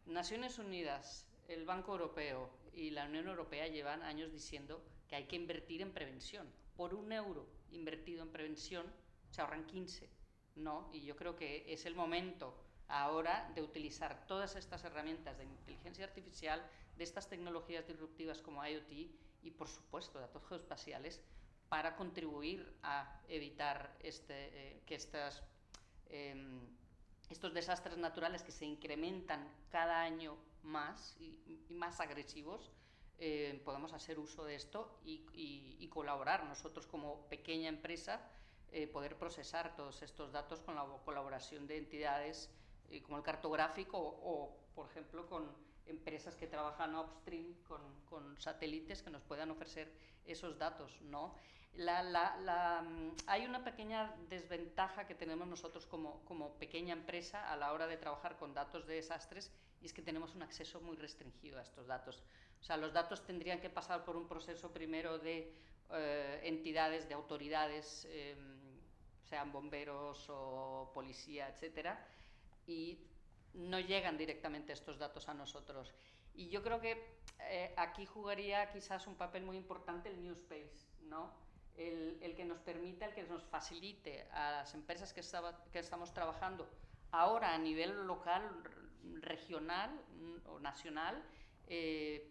Naciones Unidas, el Banco Europeo y la Unión Europea llevan años diciendo que hay que invertir en prevención. Por €1 invertido en prevención se ahorran 15, ¿no? Y yo creo que es el momento ahora de utilizar todas estas herramientas de inteligencia artificial, de estas tecnologías disruptivas como IoT y, por supuesto, datos geoespaciales para contribuir a evitar que estos desastres naturales que se incrementan cada año más y más agresivos, podamos hacer uso de esto y colaborar nosotros como pequeña empresa, poder procesar todos estos datos con la colaboración de entidades como el cartográfico o, por ejemplo, con empresas que trabajan upstream con satélites que nos puedan ofrecer esos datos, ¿no? Hay una pequeña desventaja que tenemos nosotros como pequeña empresa a la hora de trabajar con datos de desastres, y es que tenemos un acceso muy restringido a estos datos. O sea, los datos tendrían que pasar por un proceso primero de entidades, de autoridades, sean bomberos o policía, etcétera, y no llegan directamente estos datos a nosotros. Y yo creo que aquí jugaría quizás un papel muy importante el New Space, ¿no? El que nos permita, el que nos facilite a las empresas que estamos trabajando ahora a nivel local, regional o nacional,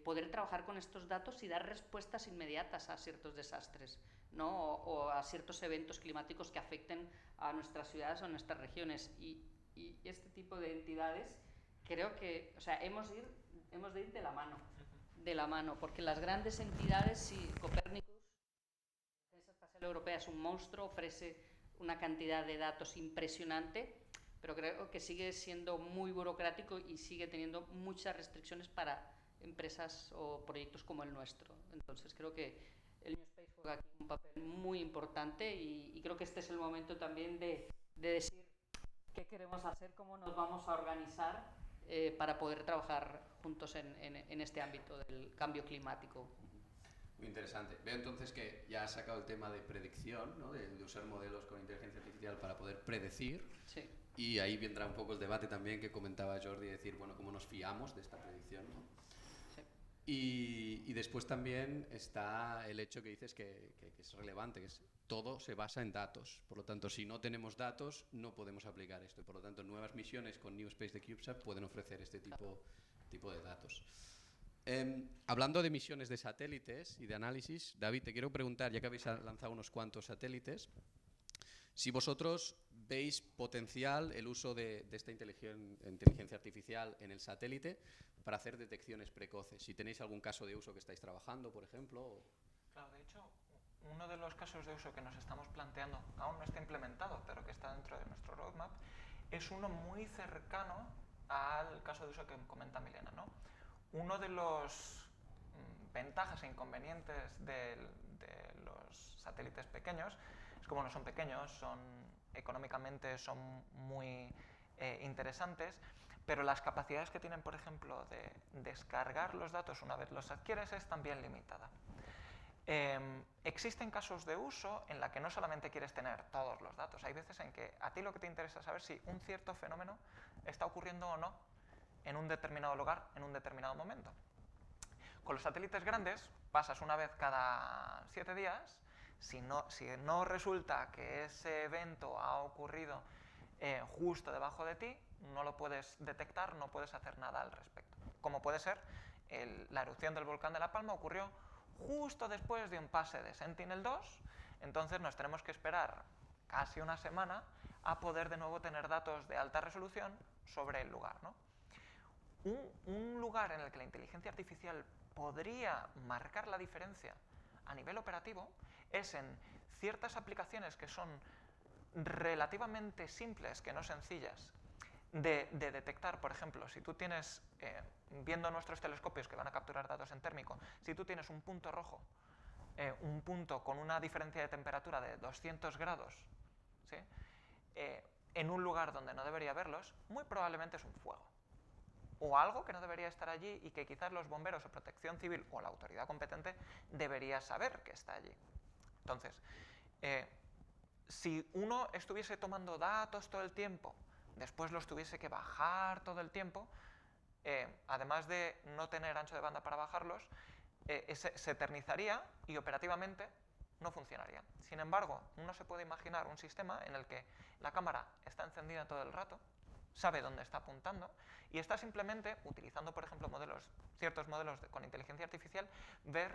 poder trabajar con estos datos y dar respuestas inmediatas a ciertos desastres, ¿no? o a ciertos eventos climáticos que afecten a nuestras ciudades o a nuestras regiones. Y este tipo de entidades, creo que, o sea, hemos de ir de la mano, porque las grandes entidades, sí, Copernicus, la Agencia Espacial Europea es un monstruo, ofrece una cantidad de datos impresionante, pero creo que sigue siendo muy burocrático y sigue teniendo muchas restricciones para empresas o proyectos como el nuestro. Entonces creo que el New Space juega aquí un papel muy importante y creo que este es el momento también de decir qué queremos hacer, cómo nos vamos a organizar para poder trabajar juntos en este ámbito del cambio climático. Muy interesante. Veo entonces que ya has sacado el tema de predicción, ¿no? de usar modelos con inteligencia artificial para poder predecir. Sí. Y ahí vendrá un poco el debate también que comentaba Jordi, decir, bueno, ¿cómo nos fiamos de esta predicción, ¿no? Y después también está el hecho que dices que es relevante, que todo se basa en datos. Por lo tanto, si no tenemos datos, no podemos aplicar esto. Y por lo tanto, nuevas misiones con New Space de CubeSat pueden ofrecer este tipo de datos. Hablando de misiones de satélites y de análisis, David, te quiero preguntar, ya que habéis lanzado unos cuantos satélites, Si vosotros veis potencial el uso de esta inteligencia artificial en el satélite para hacer detecciones precoces, si tenéis algún caso de uso que estáis trabajando, por ejemplo. Claro, de hecho, uno de los casos de uso que nos estamos planteando, aún no está implementado, pero que está dentro de nuestro roadmap, es uno muy cercano al caso de uso que comenta Milena, ¿no? Uno de los ventajas e inconvenientes de los satélites pequeños es como no son pequeños, económicamente son muy interesantes, pero las capacidades que tienen, por ejemplo, de descargar los datos una vez los adquieres es también limitada. Existen casos de uso en la que no solamente quieres tener todos los datos, hay veces en que a ti lo que te interesa es saber si un cierto fenómeno está ocurriendo o no en un determinado lugar, en un determinado momento. Con los satélites grandes pasas una vez cada 7 días, si no resulta que ese evento ha ocurrido justo debajo de ti, no lo puedes detectar, no puedes hacer nada al respecto. Como puede ser, la erupción del volcán de La Palma ocurrió justo después de un pase de Sentinel-2, entonces nos tenemos que esperar casi una semana a poder de nuevo tener datos de alta resolución sobre el lugar, ¿no? Un lugar en el que la inteligencia artificial podría marcar la diferencia a nivel operativo es en ciertas aplicaciones que son relativamente simples, que no sencillas, de detectar. Por ejemplo, si tú tienes, viendo nuestros telescopios que van a capturar datos en térmico, si tú tienes un punto rojo, un punto con una diferencia de temperatura de 200 grados, ¿sí? En un lugar donde no debería haberlos, muy probablemente es un fuego. O algo que no debería estar allí y que quizás los bomberos o protección civil o la autoridad competente debería saber que está allí. Entonces, si uno estuviese tomando datos todo el tiempo, después los tuviese que bajar todo el tiempo, además de no tener ancho de banda para bajarlos, se eternizaría y operativamente no funcionaría. Sin embargo, uno se puede imaginar un sistema en el que la cámara está encendida todo el rato, sabe dónde está apuntando y está simplemente utilizando, por ejemplo, ciertos modelos con inteligencia artificial, ver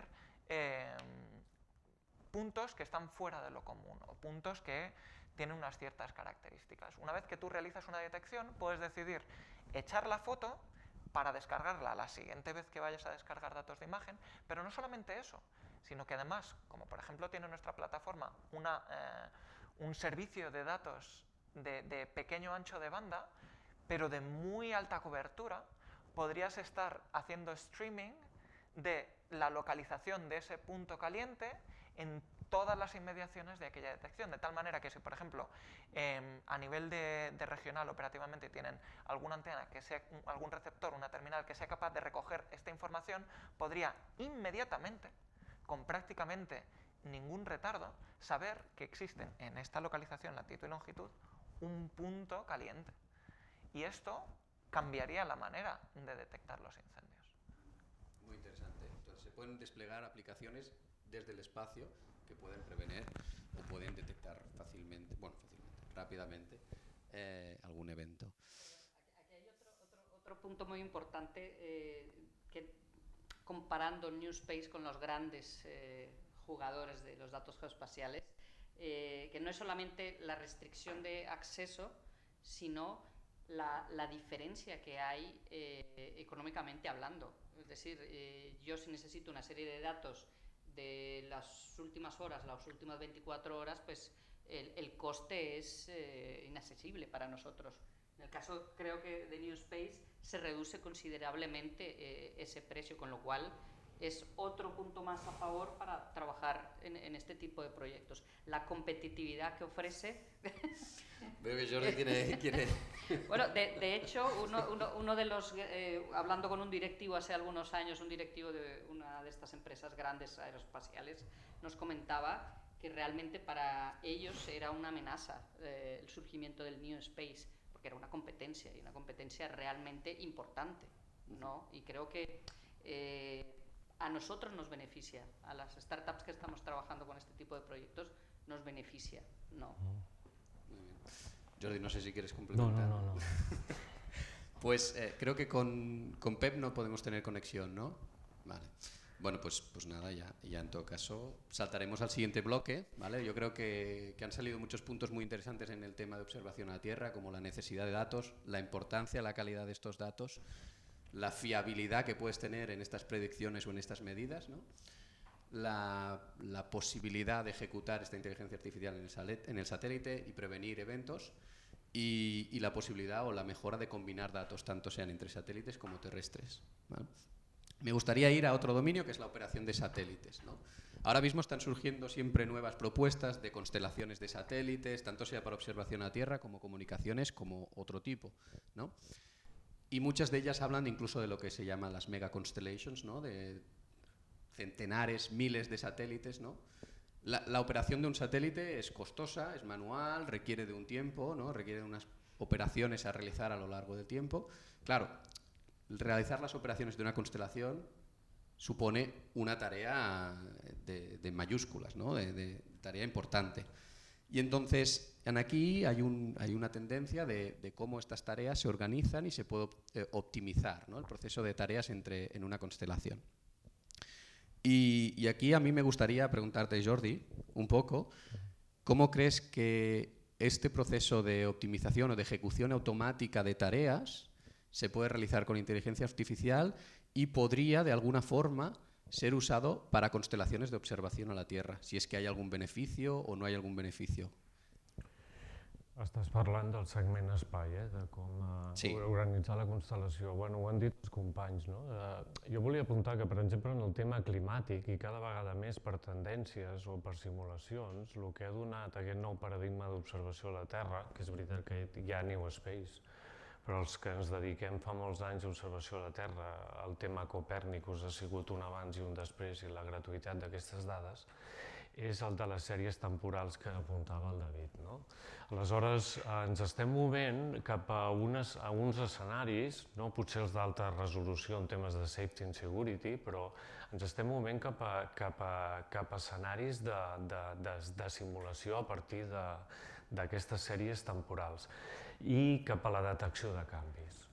puntos que están fuera de lo común o puntos que tienen unas ciertas características. Una vez que tú realizas una detección, puedes decidir echar la foto para descargarla la siguiente vez que vayas a descargar datos de imagen, pero no solamente eso, sino que además, como por ejemplo tiene nuestra plataforma un servicio de datos de pequeño ancho de banda, pero de muy alta cobertura, podrías estar haciendo streaming de la localización de ese punto caliente en todas las inmediaciones de aquella detección, de tal manera que si, por ejemplo, a nivel de regional operativamente tienen alguna antena, algún receptor, una terminal que sea capaz de recoger esta información, podría inmediatamente, con prácticamente ningún retardo, saber que existen en esta localización, latitud y longitud, un punto caliente. Y esto cambiaría la manera de detectar los incendios. Muy interesante. Entonces, se pueden desplegar aplicaciones desde el espacio que pueden prevenir o pueden detectar rápidamente algún evento. Aquí hay otro punto muy importante que comparando New Space con los grandes jugadores de los datos geoespaciales, que no es solamente la restricción de acceso, sino la diferencia que hay económicamente hablando. Es decir, yo si necesito una serie de datos de las últimas horas, las últimas 24 horas, pues el coste es inaccesible para nosotros. En el caso, creo que de New Space se reduce considerablemente ese precio, con lo cual es otro punto más a favor para trabajar en este tipo de proyectos. La competitividad que ofrece... Veo que Jordi quiere... Bueno, de hecho, uno de los... hablando con un directivo hace algunos años, un directivo de una de estas empresas grandes aeroespaciales, nos comentaba que realmente para ellos era una amenaza el surgimiento del New Space, porque era una competencia, y una competencia realmente importante, ¿no? Y creo que a nosotros nos beneficia, a las startups que estamos trabajando con este tipo de proyectos, nos beneficia, ¿no? Muy bien. Jordi, no sé si quieres complementar. No. Pues creo que con Pep no podemos tener conexión, ¿no? Vale. Bueno, pues nada, ya en todo caso saltaremos al siguiente bloque, ¿vale? Yo creo que han salido muchos puntos muy interesantes en el tema de observación a la Tierra, como la necesidad de datos, la importancia, la calidad de estos datos, la fiabilidad que puedes tener en estas predicciones o en estas medidas, ¿no? La posibilidad de ejecutar esta inteligencia artificial en el satélite y prevenir eventos, y la posibilidad o la mejora de combinar datos, tanto sean entre satélites como terrestres, ¿vale? Me gustaría ir a otro dominio, que es la operación de satélites, ¿no? Ahora mismo están surgiendo siempre nuevas propuestas de constelaciones de satélites, tanto sea para observación a tierra como comunicaciones, como otro tipo, ¿no? Y muchas de ellas hablan incluso de lo que se llama las mega constellations, ¿no? De centenares, miles de satélites, ¿no? La operación de un satélite es costosa, es manual, requiere de un tiempo, ¿no? Requiere de unas operaciones a realizar a lo largo del tiempo. Claro, realizar las operaciones de una constelación supone una tarea de mayúsculas, ¿no? de tarea importante. Y entonces, aquí hay una tendencia de cómo estas tareas se organizan y se puede optimizar, ¿no? El proceso de tareas en una constelación. Y aquí a mí me gustaría preguntarte, Jordi, un poco, ¿cómo crees que este proceso de optimización o de ejecución automática de tareas se puede realizar con inteligencia artificial y podría, de alguna forma, ser usado para constelaciones de observación a la Tierra, si és que hi ha algun beneficio o no hi ha algun beneficio? Estàs parlant del segment espai, de com Sí. organitzar la constel·lació. Bueno, ho han dit els companys, no? Jo volia apuntar que, per exemple, en el tema climàtic i cada vegada més per tendències o per simulacions, el que ha donat aquest nou paradigma d'observació a la Terra, que és veritat que hi ha New Space, però els que ens dediquem fa molts anys a observació a la Terra, el tema Copèrnicus ha sigut un abans i un després i la gratuïtat d'aquestes dades, és el de les sèries temporals que apuntava el David, no? Aleshores, ens estem movent cap a uns escenaris, no potser els d'alta resolució en temes de safety and security, però ens estem movent cap a escenaris de simulació a partir d'aquestes sèries temporals i cap a la detecció de canvis.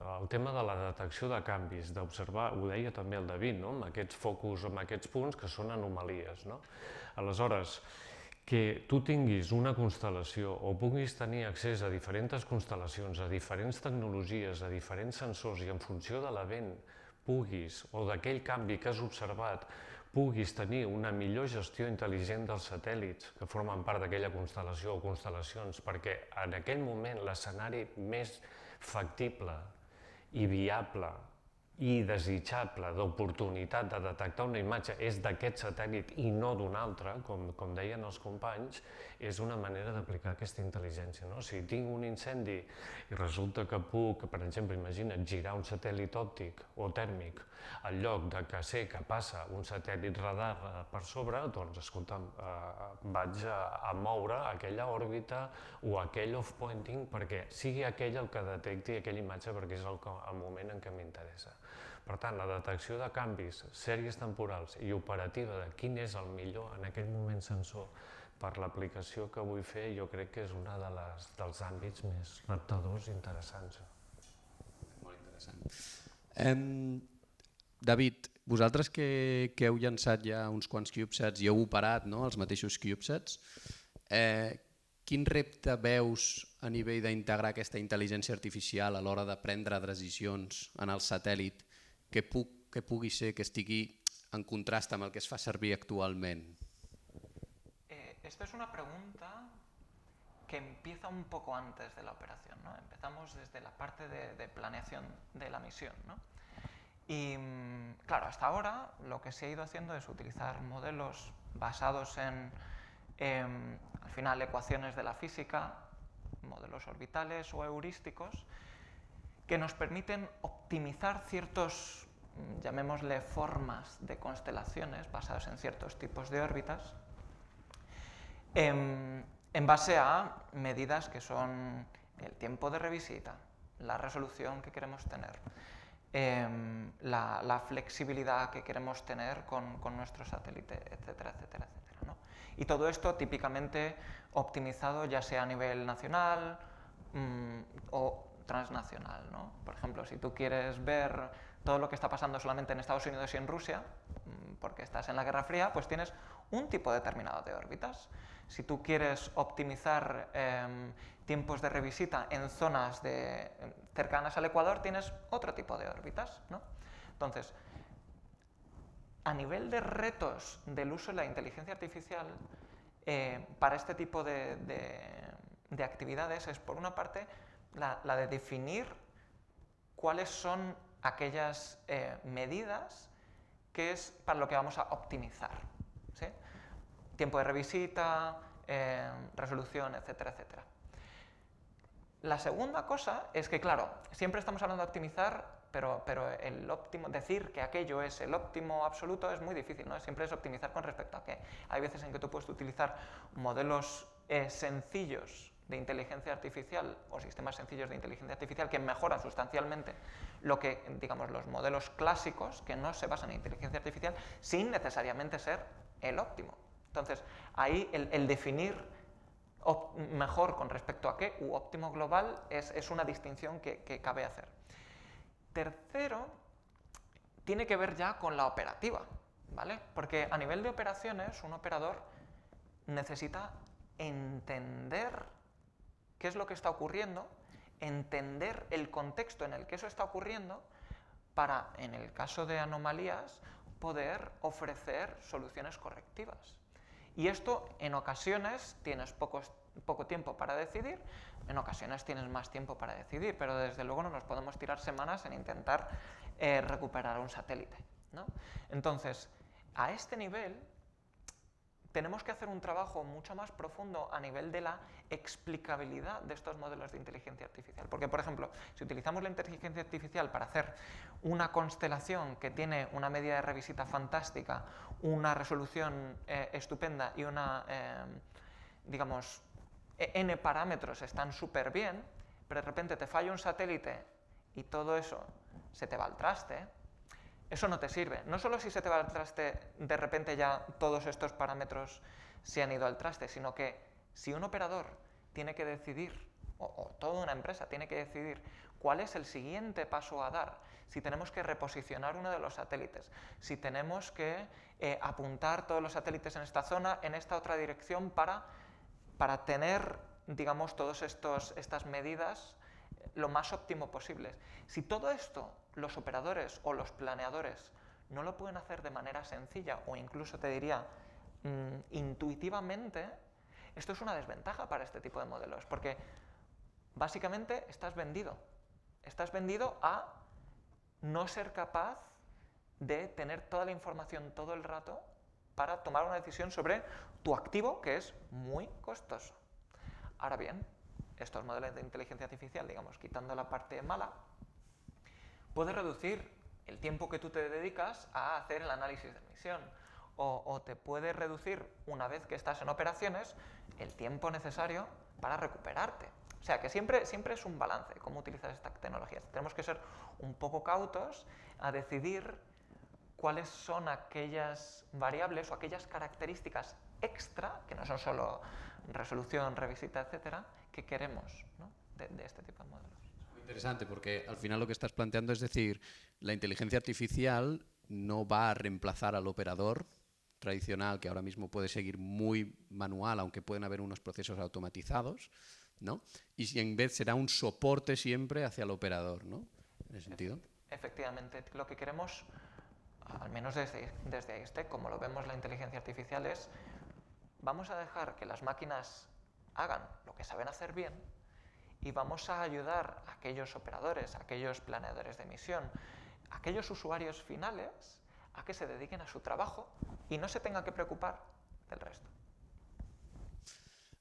El tema de la detecció de canvis, d'observar, ho deia també el David, no? Amb aquests focus, amb aquests punts que són anomalies, no? Aleshores, que tu tinguis una constel·lació o puguis tenir accés a diferents constel·lacions, a diferents tecnologies, a diferents sensors i en funció de l'event puguis, o d'aquell canvi que has observat, puguis tenir una millor gestió intel·ligent dels satèl·lits que formen part d'aquella constel·lació o constel·lacions, perquè en aquell moment l'escenari més factible i viable i desitjable d'oportunitat de detectar una imatge és d'aquest satèl·lit i no d'un altre, com deien els companys, és una manera d'aplicar aquesta intel·ligència. Si tinc un incendi i resulta que puc, per exemple, imagina't, girar un satèl·lit òptic o tèrmic al lloc de que sé que passa un satèl·lit radar per sobre, doncs, escolta'm, vaig a moure aquella òrbita o aquell off-pointing perquè sigui aquell el que detecti aquella imatge perquè és el moment en què m'interessa. Per tant, la detecció de canvis, sèries temporals i operativa de quin és el millor en aquell moment sensor per l'aplicació que vull fer, jo crec que és un dels àmbits més reptadors i interessants. Molt interessant. David, vosaltres que heu llançat ja uns quants CubeSats i heu operat els mateixos CubeSats, quin repte veus a nivell d'integrar aquesta intel·ligència artificial a l'hora de prendre decisions en el satèl·lit que pugui ser que estigui en contrast amb el que es fa servir actualment? Esta es una pregunta que empieza un poco antes de la operación, ¿no? Empezamos desde la parte de planeación de la misión, ¿no? Y claro, hasta ahora lo que se ha ido haciendo es utilizar modelos basados en, al final, ecuaciones de la física, modelos orbitales o heurísticos, que nos permiten optimizar ciertos, llamémosle, formas de constelaciones basadas en ciertos tipos de órbitas, en base a medidas que son el tiempo de revisita, la resolución que queremos tener, la flexibilidad que queremos tener con nuestro satélite, etcétera, etcétera, etcétera, ¿no? Y todo esto típicamente optimizado ya sea a nivel nacional o transnacional, ¿no? Por ejemplo, si tú quieres ver todo lo que está pasando solamente en Estados Unidos y en Rusia, porque estás en la Guerra Fría, pues tienes un tipo determinado de órbitas. Si tú quieres optimizar tiempos de revisita en zonas cercanas al Ecuador, tienes otro tipo de órbitas, ¿no? Entonces, a nivel de retos del uso de la inteligencia artificial, para este tipo de actividades es, por una parte, la de definir cuáles son aquellas medidas que es para lo que vamos a optimizar, ¿sí? Tiempo de revisita, resolución, etcétera, etcétera. La segunda cosa es que, claro, siempre estamos hablando de optimizar, pero el óptimo, decir que aquello es el óptimo absoluto es muy difícil, ¿no? Siempre es optimizar con respecto a qué. Hay veces en que tú puedes utilizar modelos sencillos de inteligencia artificial o sistemas sencillos de inteligencia artificial que mejoran sustancialmente lo que, digamos, los modelos clásicos que no se basan en inteligencia artificial sin necesariamente ser el óptimo. Entonces, ahí el definir mejor con respecto a qué u óptimo global es una distinción que cabe hacer. Tercero, tiene que ver ya con la operativa, ¿vale? Porque a nivel de operaciones, un operador necesita entender qué es lo que está ocurriendo, entender el contexto en el que eso está ocurriendo para, en el caso de anomalías, poder ofrecer soluciones correctivas. Y esto, en ocasiones, tienes poco tiempo para decidir, en ocasiones tienes más tiempo para decidir, pero desde luego no nos podemos tirar semanas en intentar recuperar un satélite, ¿no? Entonces, a este nivel, tenemos que hacer un trabajo mucho más profundo a nivel de la explicabilidad de estos modelos de inteligencia artificial. Porque, por ejemplo, si utilizamos la inteligencia artificial para hacer una constelación que tiene una medida de revisita fantástica, una resolución estupenda y una, digamos, n parámetros están súper bien, pero de repente te falla un satélite y todo eso se te va al traste, eso no te sirve. No solo si se te va al traste, de repente ya todos estos parámetros se han ido al traste, sino que si un operador tiene que decidir, o toda una empresa tiene que decidir cuál es el siguiente paso a dar, si tenemos que reposicionar uno de los satélites, si tenemos que apuntar todos los satélites en esta zona, en esta otra dirección para tener, digamos, todas estas medidas lo más óptimo posible. Si todo esto los operadores o los planeadores no lo pueden hacer de manera sencilla o incluso te diría intuitivamente, esto es una desventaja para este tipo de modelos, porque básicamente estás vendido a no ser capaz de tener toda la información todo el rato para tomar una decisión sobre tu activo, que es muy costoso. Ahora bien, estos modelos de inteligencia artificial, digamos, quitando la parte mala, puede reducir el tiempo que tú te dedicas a hacer el análisis de emisión o te puede reducir, una vez que estás en operaciones, el tiempo necesario para recuperarte. O sea, que siempre es un balance cómo utilizar estas tecnologías. Tenemos que ser un poco cautos a decidir cuáles son aquellas variables o aquellas características extra, que no son solo resolución, revisita, etcétera, que queremos, ¿no? de este tipo de modelos. Muy interesante, porque al final lo que estás planteando es decir, la inteligencia artificial no va a reemplazar al operador tradicional, que ahora mismo puede seguir muy manual, aunque pueden haber unos procesos automatizados, ¿no? Y si en vez será un soporte siempre hacia el operador, ¿no? En ese sentido. Efectivamente, lo que queremos, al menos desde ISTEC, como lo vemos la inteligencia artificial, es vamos a dejar que las máquinas hagan lo que saben hacer bien y vamos a ayudar a aquellos operadores, a aquellos planeadores de emisión, a aquellos usuarios finales a que se dediquen a su trabajo y no se tengan que preocupar del resto.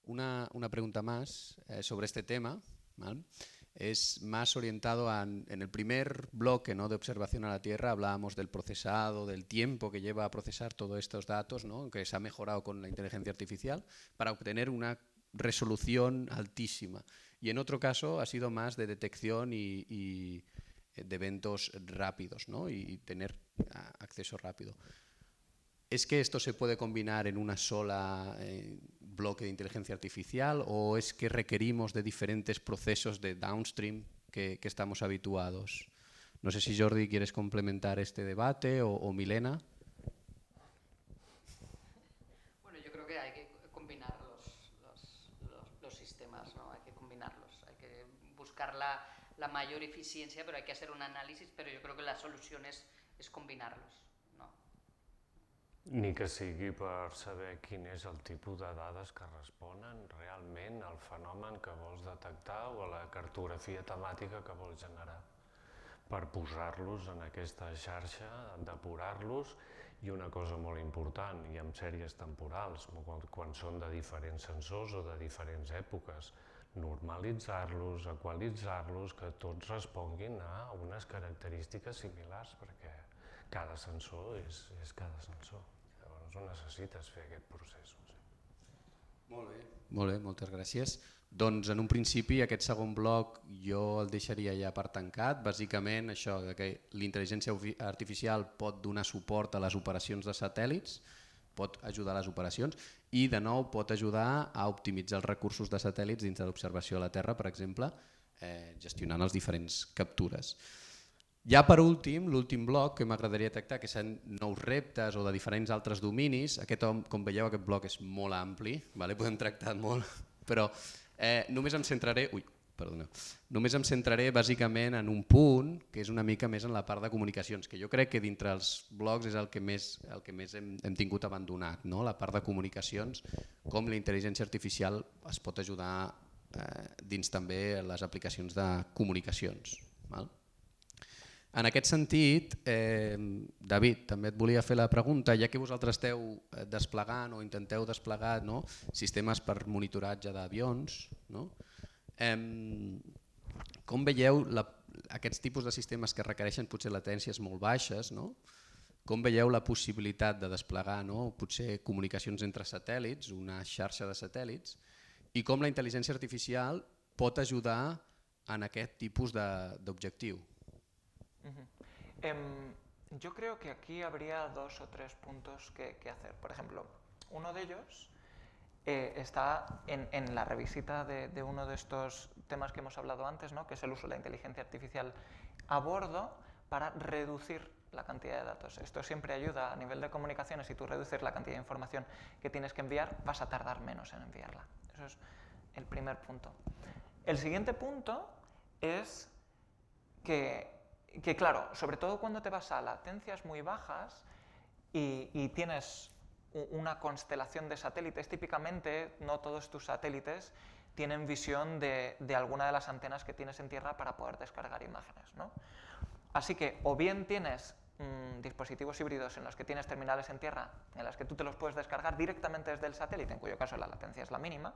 Una pregunta más sobre este tema, ¿vale? Es más orientado en el primer bloque, ¿no?, de observación a la Tierra, hablábamos del procesado, del tiempo que lleva a procesar todos estos datos, ¿no?, que se ha mejorado con la inteligencia artificial para obtener una resolución altísima. Y en otro caso ha sido más de detección y de eventos rápidos, ¿no?, y tener acceso rápido. ¿Es que esto se puede combinar en una sola bloque de inteligencia artificial o es que requerimos de diferentes procesos de downstream que estamos habituados? No sé si Jordi quieres complementar este debate o Milena. Bueno, yo creo que hay que combinar los sistemas, ¿no? Hay que combinarlos, hay que buscar la mayor eficiencia, pero hay que hacer un análisis, pero yo creo que la solución es combinarlos, ¿no? Ni que sigui per saber quin és el tipus de dades que responen realment al fenomen que vols detectar o a la cartografia temàtica que vols generar, per posar-los en aquesta xarxa, depurar-los, i una cosa molt important, i amb sèries temporals, quan són de diferents sensors o de diferents èpoques, normalitzar-los, equalitzar-los, que tots responguin a unes característiques similars, perquè cada sensor és cada sensor. Llavors ho necessites fer aquest procés. Molt bé, moltes gràcies. Doncs en un principi aquest segon bloc jo el deixaria ja per tancat. Bàsicament això que l'intel·ligència artificial pot donar suport a les operacions de satèl·lits, pot ajudar a les operacions i de nou pot ajudar a optimitzar els recursos de satèl·lits dins de l'observació a la Terra, per exemple, gestionant les diferents captures. Ja per últim, l'últim bloc que m'agradaria tractar, que són nous reptes o de diferents altres dominis. Com veieu, aquest bloc és molt ampli, podem tractar molt, però només em centraré bàsicament en un punt, que és una mica més en la part de comunicacions, que jo crec que dintre els blocs és el que més hem tingut abandonat, la part de comunicacions, com la intel·ligència artificial es pot ajudar dins també les aplicacions de comunicacions. En aquest sentit, David, també et volia fer la pregunta, ja que vosaltres esteu desplegant o intenteu desplegar sistemes per monitoratge d'avions, com veieu aquests tipus de sistemes que requereixen potser latències molt baixes, com veieu la possibilitat de desplegar potser comunicacions entre satèl·lits, una xarxa de satèl·lits, i com la intel·ligència artificial pot ajudar en aquest tipus d'objectiu? Yo creo que aquí habría 2 o 3 puntos que hacer. Por ejemplo, uno de ellos está en la revisita de uno de estos temas que hemos hablado antes, que es el uso de la inteligencia artificial a bordo para reducir la cantidad de datos. Esto siempre ayuda a nivel de comunicaciones. Si tú reduces la cantidad de información que tienes que enviar, vas a tardar menos en enviarla. Eso es el primer punto. El siguiente punto es que claro, sobre todo cuando te vas a latencias muy bajas y tienes una constelación de satélites, típicamente no todos tus satélites tienen visión de alguna de las antenas que tienes en tierra para poder descargar imágenes, Así que o bien tienes dispositivos híbridos en los que tienes terminales en tierra en las que tú te los puedes descargar directamente desde el satélite, en cuyo caso la latencia es la mínima,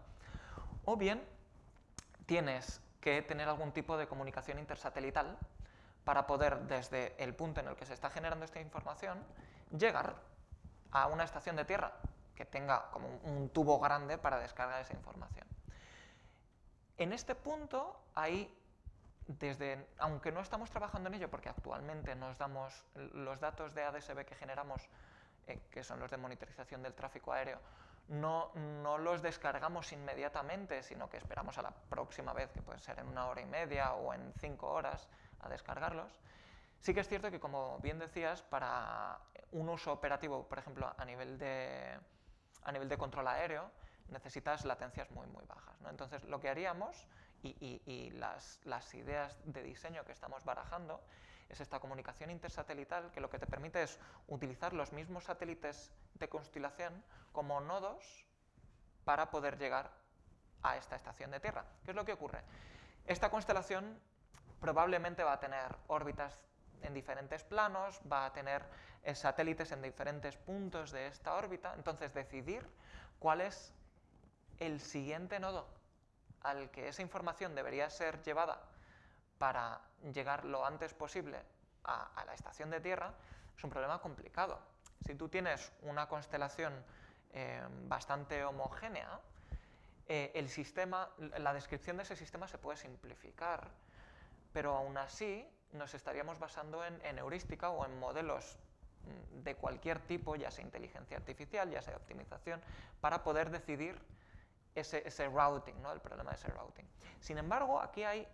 o bien tienes que tener algún tipo de comunicación intersatelital para poder, desde el punto en el que se está generando esta información, llegar a una estación de tierra que tenga como un tubo grande para descargar esa información. En este punto, aunque no estamos trabajando en ello, porque actualmente nos damos los datos de ADS-B que generamos, que son los de monitorización del tráfico aéreo, no los descargamos inmediatamente, sino que esperamos a la próxima vez, que puede ser en 1 hora y media o en 5 horas, a descargarlos. Sí que es cierto que, como bien decías, para un uso operativo, por ejemplo, a nivel de control aéreo, necesitas latencias muy bajas, Entonces, lo que haríamos, y las ideas de diseño que estamos barajando, es esta comunicación intersatelital, que lo que te permite es utilizar los mismos satélites de constelación como nodos para poder llegar a esta estación de tierra. ¿Qué es lo que ocurre? Esta constelación probablemente va a tener órbitas en diferentes planos, va a tener satélites en diferentes puntos de esta órbita, entonces decidir cuál es el siguiente nodo al que esa información debería ser llevada para llegar lo antes posible a la estación de tierra es un problema complicado. Si tú tienes una constelación bastante homogénea, la descripción de ese sistema se puede simplificar, pero aún así nos estaríamos basando en heurística o en modelos de cualquier tipo, ya sea inteligencia artificial, ya sea optimización, para poder decidir ese routing, el problema de ese routing. Sin embargo, aquí hay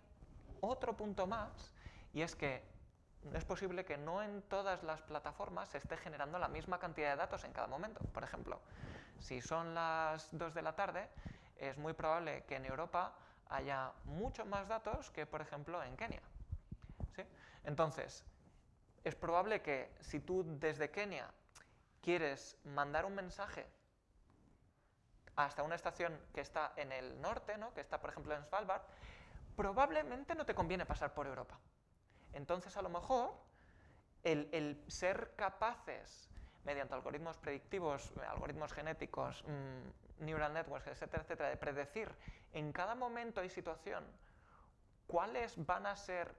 otro punto más, y es que es posible que no en todas las plataformas se esté generando la misma cantidad de datos en cada momento. Por ejemplo, si son las 2 de la tarde, es muy probable que en Europa haya mucho más datos que, por ejemplo, en Kenia. ¿Sí? Entonces, es probable que si tú desde Kenia quieres mandar un mensaje hasta una estación que está en el norte, ¿no? Que está, por ejemplo, en Svalbard, probablemente no te conviene pasar por Europa. Entonces, a lo mejor, el ser capaces, mediante algoritmos predictivos, algoritmos genéticos, neural networks, etcétera, etcétera, de predecir en cada momento y situación cuáles van a ser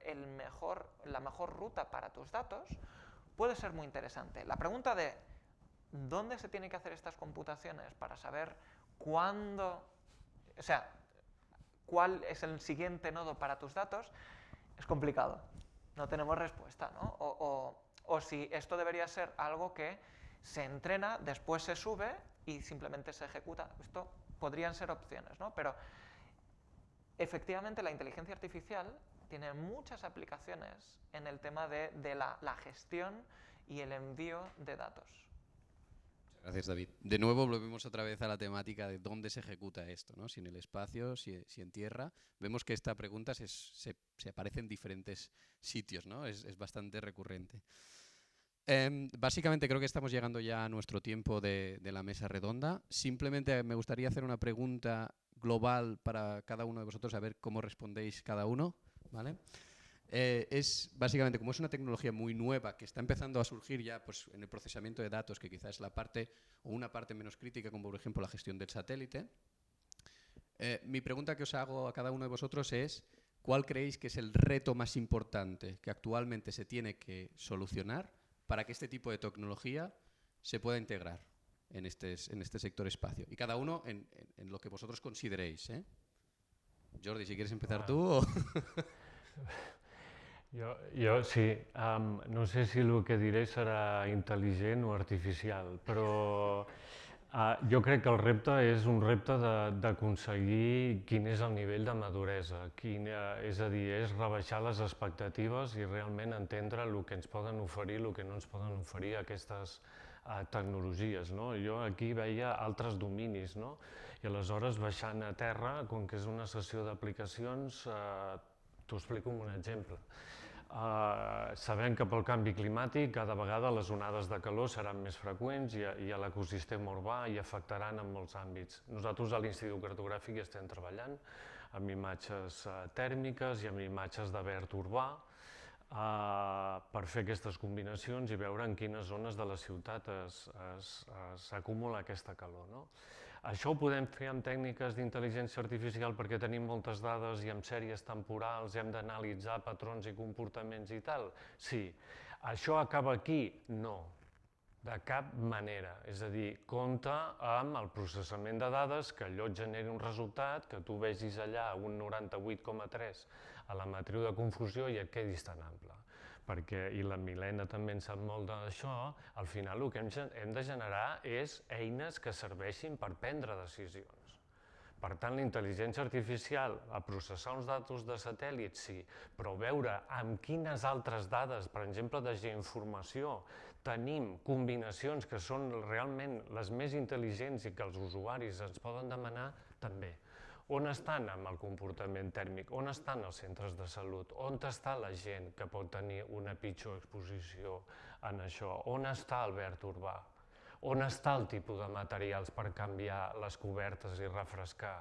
la mejor ruta para tus datos, puede ser muy interesante. La pregunta de dónde se tienen que hacer estas computaciones para saber cuándo, o sea, cuál es el siguiente nodo para tus datos, es complicado. No tenemos respuesta, ¿no? O si esto debería ser algo que se entrena, después se sube y simplemente se ejecuta. Esto podrían ser opciones, ¿no? Pero efectivamente la inteligencia artificial tiene muchas aplicaciones en el tema de la gestión y el envío de datos. Gracias, David. De nuevo volvemos otra vez a la temática de dónde se ejecuta esto, ¿no? Si en el espacio, si en tierra. Vemos que esta pregunta se aparece en diferentes sitios, ¿no? Es bastante recurrente. Básicamente creo que estamos llegando ya a nuestro tiempo de la mesa redonda. Simplemente me gustaría hacer una pregunta global para cada uno de vosotros, a ver cómo respondéis cada uno, ¿vale? Es básicamente, como es una tecnología muy nueva que está empezando a surgir ya pues, en el procesamiento de datos, que quizás es la parte o una parte menos crítica, como por ejemplo la gestión del satélite, mi pregunta que os hago a cada uno de vosotros es ¿cuál creéis que es el reto más importante que actualmente se tiene que solucionar para que este tipo de tecnología se pueda integrar en este sector espacio? Y cada uno en lo que vosotros consideréis, ¿eh? Jordi, si quieres empezar tú o... Jo sí, no sé si el que diré serà intel·ligent o artificial, però jo crec que el repte és un repte d'aconseguir quin és el nivell de maduresa, és a dir, és rebaixar les expectatives i realment entendre el que ens poden oferir, el que no ens poden oferir aquestes tecnologies, no? Jo aquí veia altres dominis, no? I aleshores baixant a terra, com que és una sessió d'aplicacions, t'ho explico amb un exemple. Sabem que pel canvi climàtic cada vegada les onades de calor seran més freqüents i a l'ecosistema urbà i afectaran en molts àmbits. Nosaltres a l'Institut Cartogràfic estem treballant amb imatges tèrmiques i amb imatges de verd urbà per fer aquestes combinacions i veure en quines zones de la ciutat s'acumula aquesta calor, no? Això ho podem fer amb tècniques d'intel·ligència artificial perquè tenim moltes dades i amb sèries temporals hem d'analitzar patrons i comportaments i tal? Sí. Això acaba aquí? No. De cap manera. És a dir, compta amb el processament de dades, que allò et generi un resultat, que tu vegis allà un 98,3 a la matriu de confusió i et quedis tan ample. Perquè, i la Milena també en sap molt d'això, al final el que hem de generar és eines que serveixin per prendre decisions. Per tant, la intel·ligència artificial, a processar uns datos de satèl·lit, sí, però veure amb quines altres dades, per exemple de geoinformació, tenim combinacions que són realment les més intel·ligents i que els usuaris ens poden demanar, també. On estan amb el comportament tèrmic? On estan els centres de salut? On està la gent que pot tenir una pitjor exposició en això? On està el verd urbà? On està el tipus de materials per canviar les cobertes i refrescar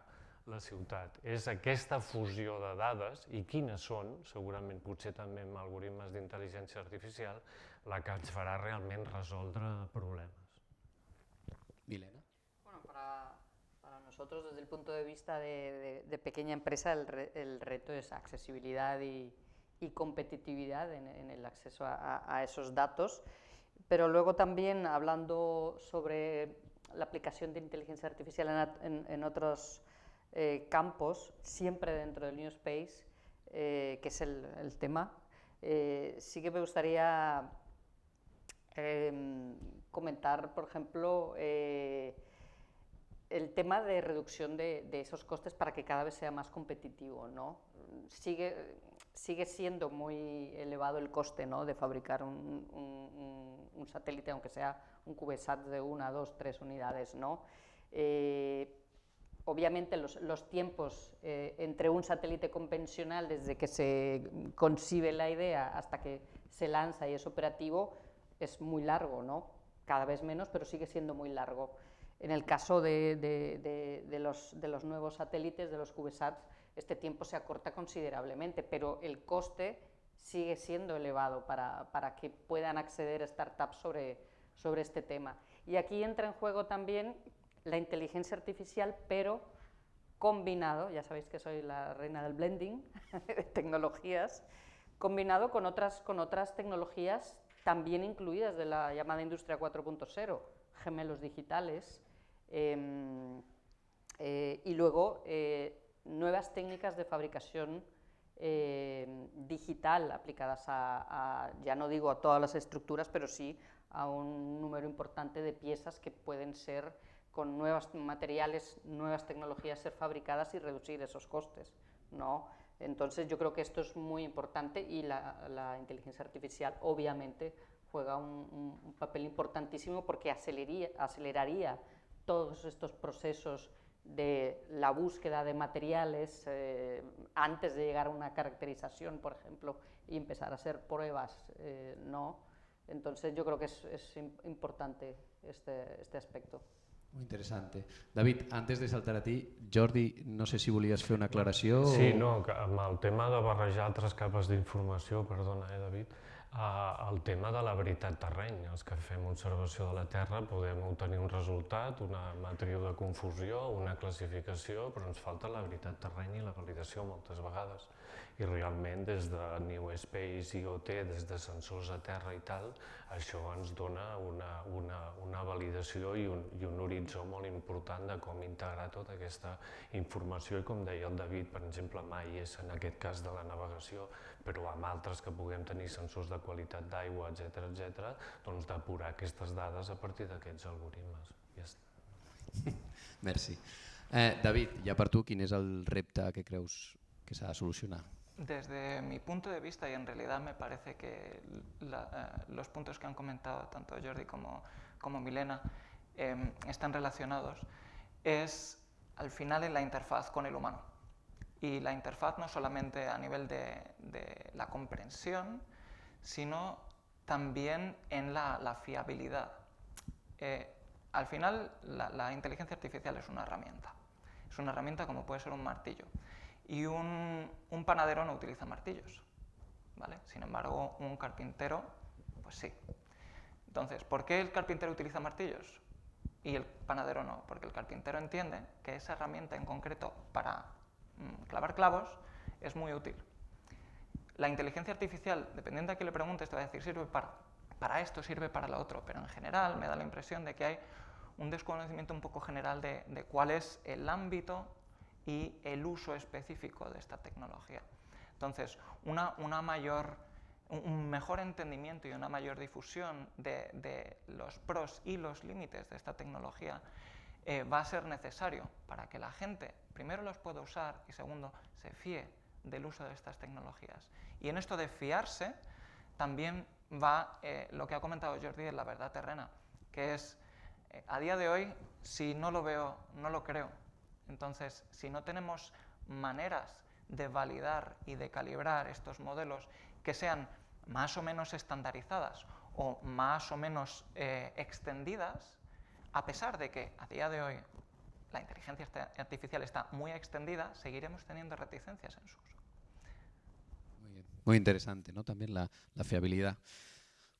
la ciutat? És aquesta fusió de dades, i quines són, segurament potser també amb algoritmes d'intel·ligència artificial, la que ens farà realment resoldre problemes. Milena. Bueno, para nosotros, desde el punto de vista de pequeña empresa, el reto es accesibilidad y competitividad en el acceso a esos datos. Pero luego también, hablando sobre la aplicación de inteligencia artificial en otros campos, siempre dentro del New Space, que es el tema, sí que me gustaría comentar, por ejemplo, el tema de reducción de esos costes para que cada vez sea más competitivo, ¿no? Sigue siendo muy elevado el coste, ¿no?, de fabricar un satélite, aunque sea un CubeSat de 1, 2, 3 unidades, ¿no? Obviamente los tiempos entre un satélite convencional, desde que se concibe la idea hasta que se lanza y es operativo, es muy largo, ¿no? Cada vez menos, pero sigue siendo muy largo. En el caso de los nuevos satélites, de los CubeSats, este tiempo se acorta considerablemente, pero el coste sigue siendo elevado para que puedan acceder startups sobre este tema. Y aquí entra en juego también la inteligencia artificial, pero combinado, ya sabéis que soy la reina del blending, de tecnologías, combinado con otras tecnologías también incluidas de la llamada industria 4.0, gemelos digitales, y luego nuevas técnicas de fabricación digital aplicadas ya no digo a todas las estructuras, pero sí a un número importante de piezas que pueden ser con nuevos materiales, nuevas tecnologías ser fabricadas y reducir esos costes, ¿no? Entonces yo creo que esto es muy importante y la inteligencia artificial obviamente juega un papel importantísimo porque aceleraría todos estos procesos de la búsqueda de materiales antes de llegar a una caracterización, por ejemplo, y empezar a hacer pruebas, ¿no? Entonces yo creo que es importante este aspecto. Muy interessant. David, antes de saltar a ti, Jordi, no sé si volies fer una aclaració Sí, o... no, amb el tema de barrejar altres capes d'informació, perdona, David, el tema de la veritat terreny. Els que fem observació de la Terra podem obtenir un resultat, una matriu de confusió, una classificació, però ens falta la veritat terreny i la validació moltes vegades. I realment des de New Space, IoT, des de sensors a terra i tal, això ens dona una validació i un horitzó molt important de com integrar tota aquesta informació i, com deia el David, per exemple, mai és en aquest cas de la navegació, però amb altres que puguem tenir sensors de qualitat d'aigua, etc., doncs depurar aquestes dades a partir d'aquests algoritmes. Ja està. Merci. David, ja per tu, quin és el repte que creus que s'ha de solucionar? Desde mi punto de vista, y en realidad me parece que los puntos que han comentado tanto Jordi como Milena están relacionados, es al final en la interfaz con el humano. Y la interfaz no solamente a nivel de la comprensión, sino también en la fiabilidad. Al final la inteligencia artificial es una herramienta. Es una herramienta como puede ser un martillo. Y un panadero no utiliza martillos, ¿vale? Sin embargo, un carpintero, pues sí. Entonces, ¿por qué el carpintero utiliza martillos y el panadero no? Porque el carpintero entiende que esa herramienta en concreto para clavar clavos es muy útil. La inteligencia artificial, dependiendo a quién le preguntes, te va a decir sirve para esto, sirve para lo otro, pero en general me da la impresión de que hay un desconocimiento un poco general de cuál es el ámbito y el uso específico de esta tecnología. Entonces, un mejor entendimiento y una mayor difusión de los pros y los límites de esta tecnología va a ser necesario para que la gente, primero, los pueda usar y, segundo, se fíe del uso de estas tecnologías. Y en esto de fiarse también va lo que ha comentado Jordi de la verdad terrena, que es, a día de hoy, si no lo veo, no lo creo. Entonces, si no tenemos maneras de validar y de calibrar estos modelos que sean más o menos estandarizadas o más o menos extendidas, a pesar de que a día de hoy la inteligencia artificial está muy extendida, seguiremos teniendo reticencias en su uso. Muy bien. Muy interesante, ¿no? También la fiabilidad.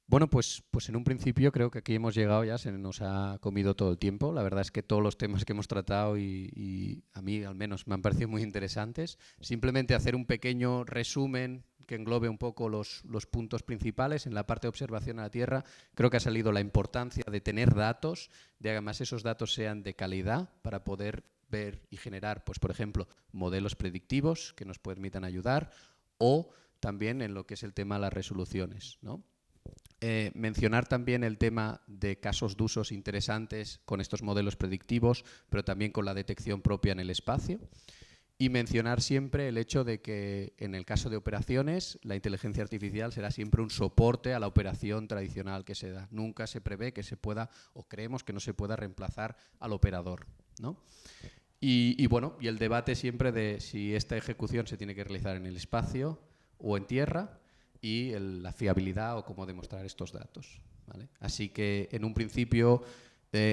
Bueno, pues en un principio creo que aquí hemos llegado ya, se nos ha comido todo el tiempo. La verdad es que todos los temas que hemos tratado y a mí al menos me han parecido muy interesantes. Simplemente hacer un pequeño resumen que englobe un poco los puntos principales. En la parte de observación a la Tierra creo que ha salido la importancia de tener datos, de que además esos datos sean de calidad para poder ver y generar, pues por ejemplo, modelos predictivos que nos permitan ayudar, o también en lo que es el tema de las resoluciones, ¿no? Mencionar también el tema de casos de usos interesantes con estos modelos predictivos, pero también con la detección propia en el espacio. Y mencionar siempre el hecho de que en el caso de operaciones la inteligencia artificial será siempre un soporte a la operación tradicional que se da. Nunca se prevé que se pueda, o creemos que no se pueda reemplazar al operador, ¿no? Y bueno, y el debate siempre de si esta ejecución se tiene que realizar en el espacio o en tierra, y la fiabilidad o cómo demostrar estos datos, ¿vale? Así que en un principio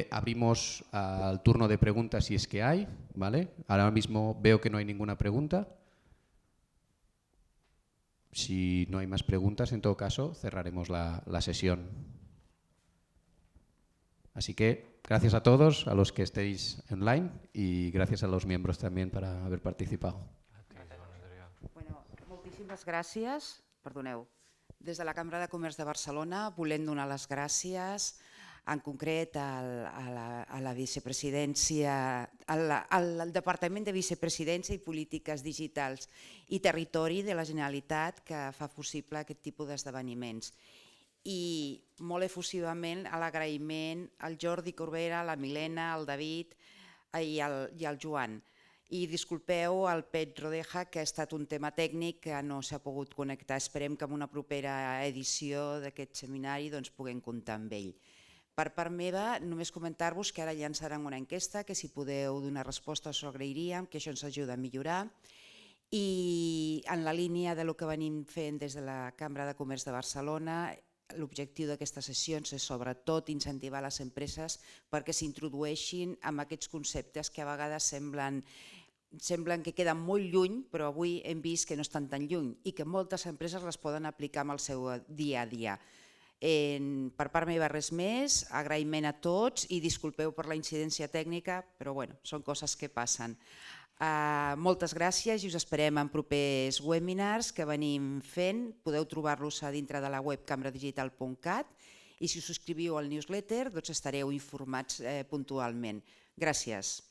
abrimos al turno de preguntas si es que hay, ¿vale? Ahora mismo veo que no hay ninguna pregunta. Si no hay más preguntas, en todo caso, cerraremos la sesión. Así que gracias a todos, a los que estéis online, y gracias a los miembros también para haber participado. Bueno, moltíssimes gràcies. Perdoneu. Des de la Cambra de Comerç de Barcelona volem donar les gràcies en concret a la vicepresidència, al Departament de Vicepresidència i Polítiques Digitals i Territori de la Generalitat que fa possible aquest tipus d'esdeveniments. I molt efusivament a l'agraïment al Jordi Corbera, a la Milena, al David i al Joan. I disculpeu al Pet Rodeja, que ha estat un tema tècnic que no s'ha pogut connectar. Esperem que en una propera edició d'aquest seminari puguem comptar amb ell. Per part meva, només comentar-vos que ara llançaran una enquesta, que si podeu donar resposta us ho agrairíem, que això ens ajuda a millorar. I en la línia del que venim fent des de la Cambra de Comerç de Barcelona, l'objectiu d'aquestes sessions és sobretot incentivar les empreses perquè s'introdueixin amb aquests conceptes que a vegades semblen que queden molt lluny, però avui hem vist que no estan tan lluny i que moltes empreses les poden aplicar en el seu dia a dia. Per part meva res més, agraïment a tots i disculpeu per la incidència tècnica, però són coses que passen. Moltes gràcies i us esperem en propers webinars que venim fent. Podeu trobar-los a dintre de la web cambradigital.cat i si us subscriviu al newsletter estareu informats puntualment. Gràcies.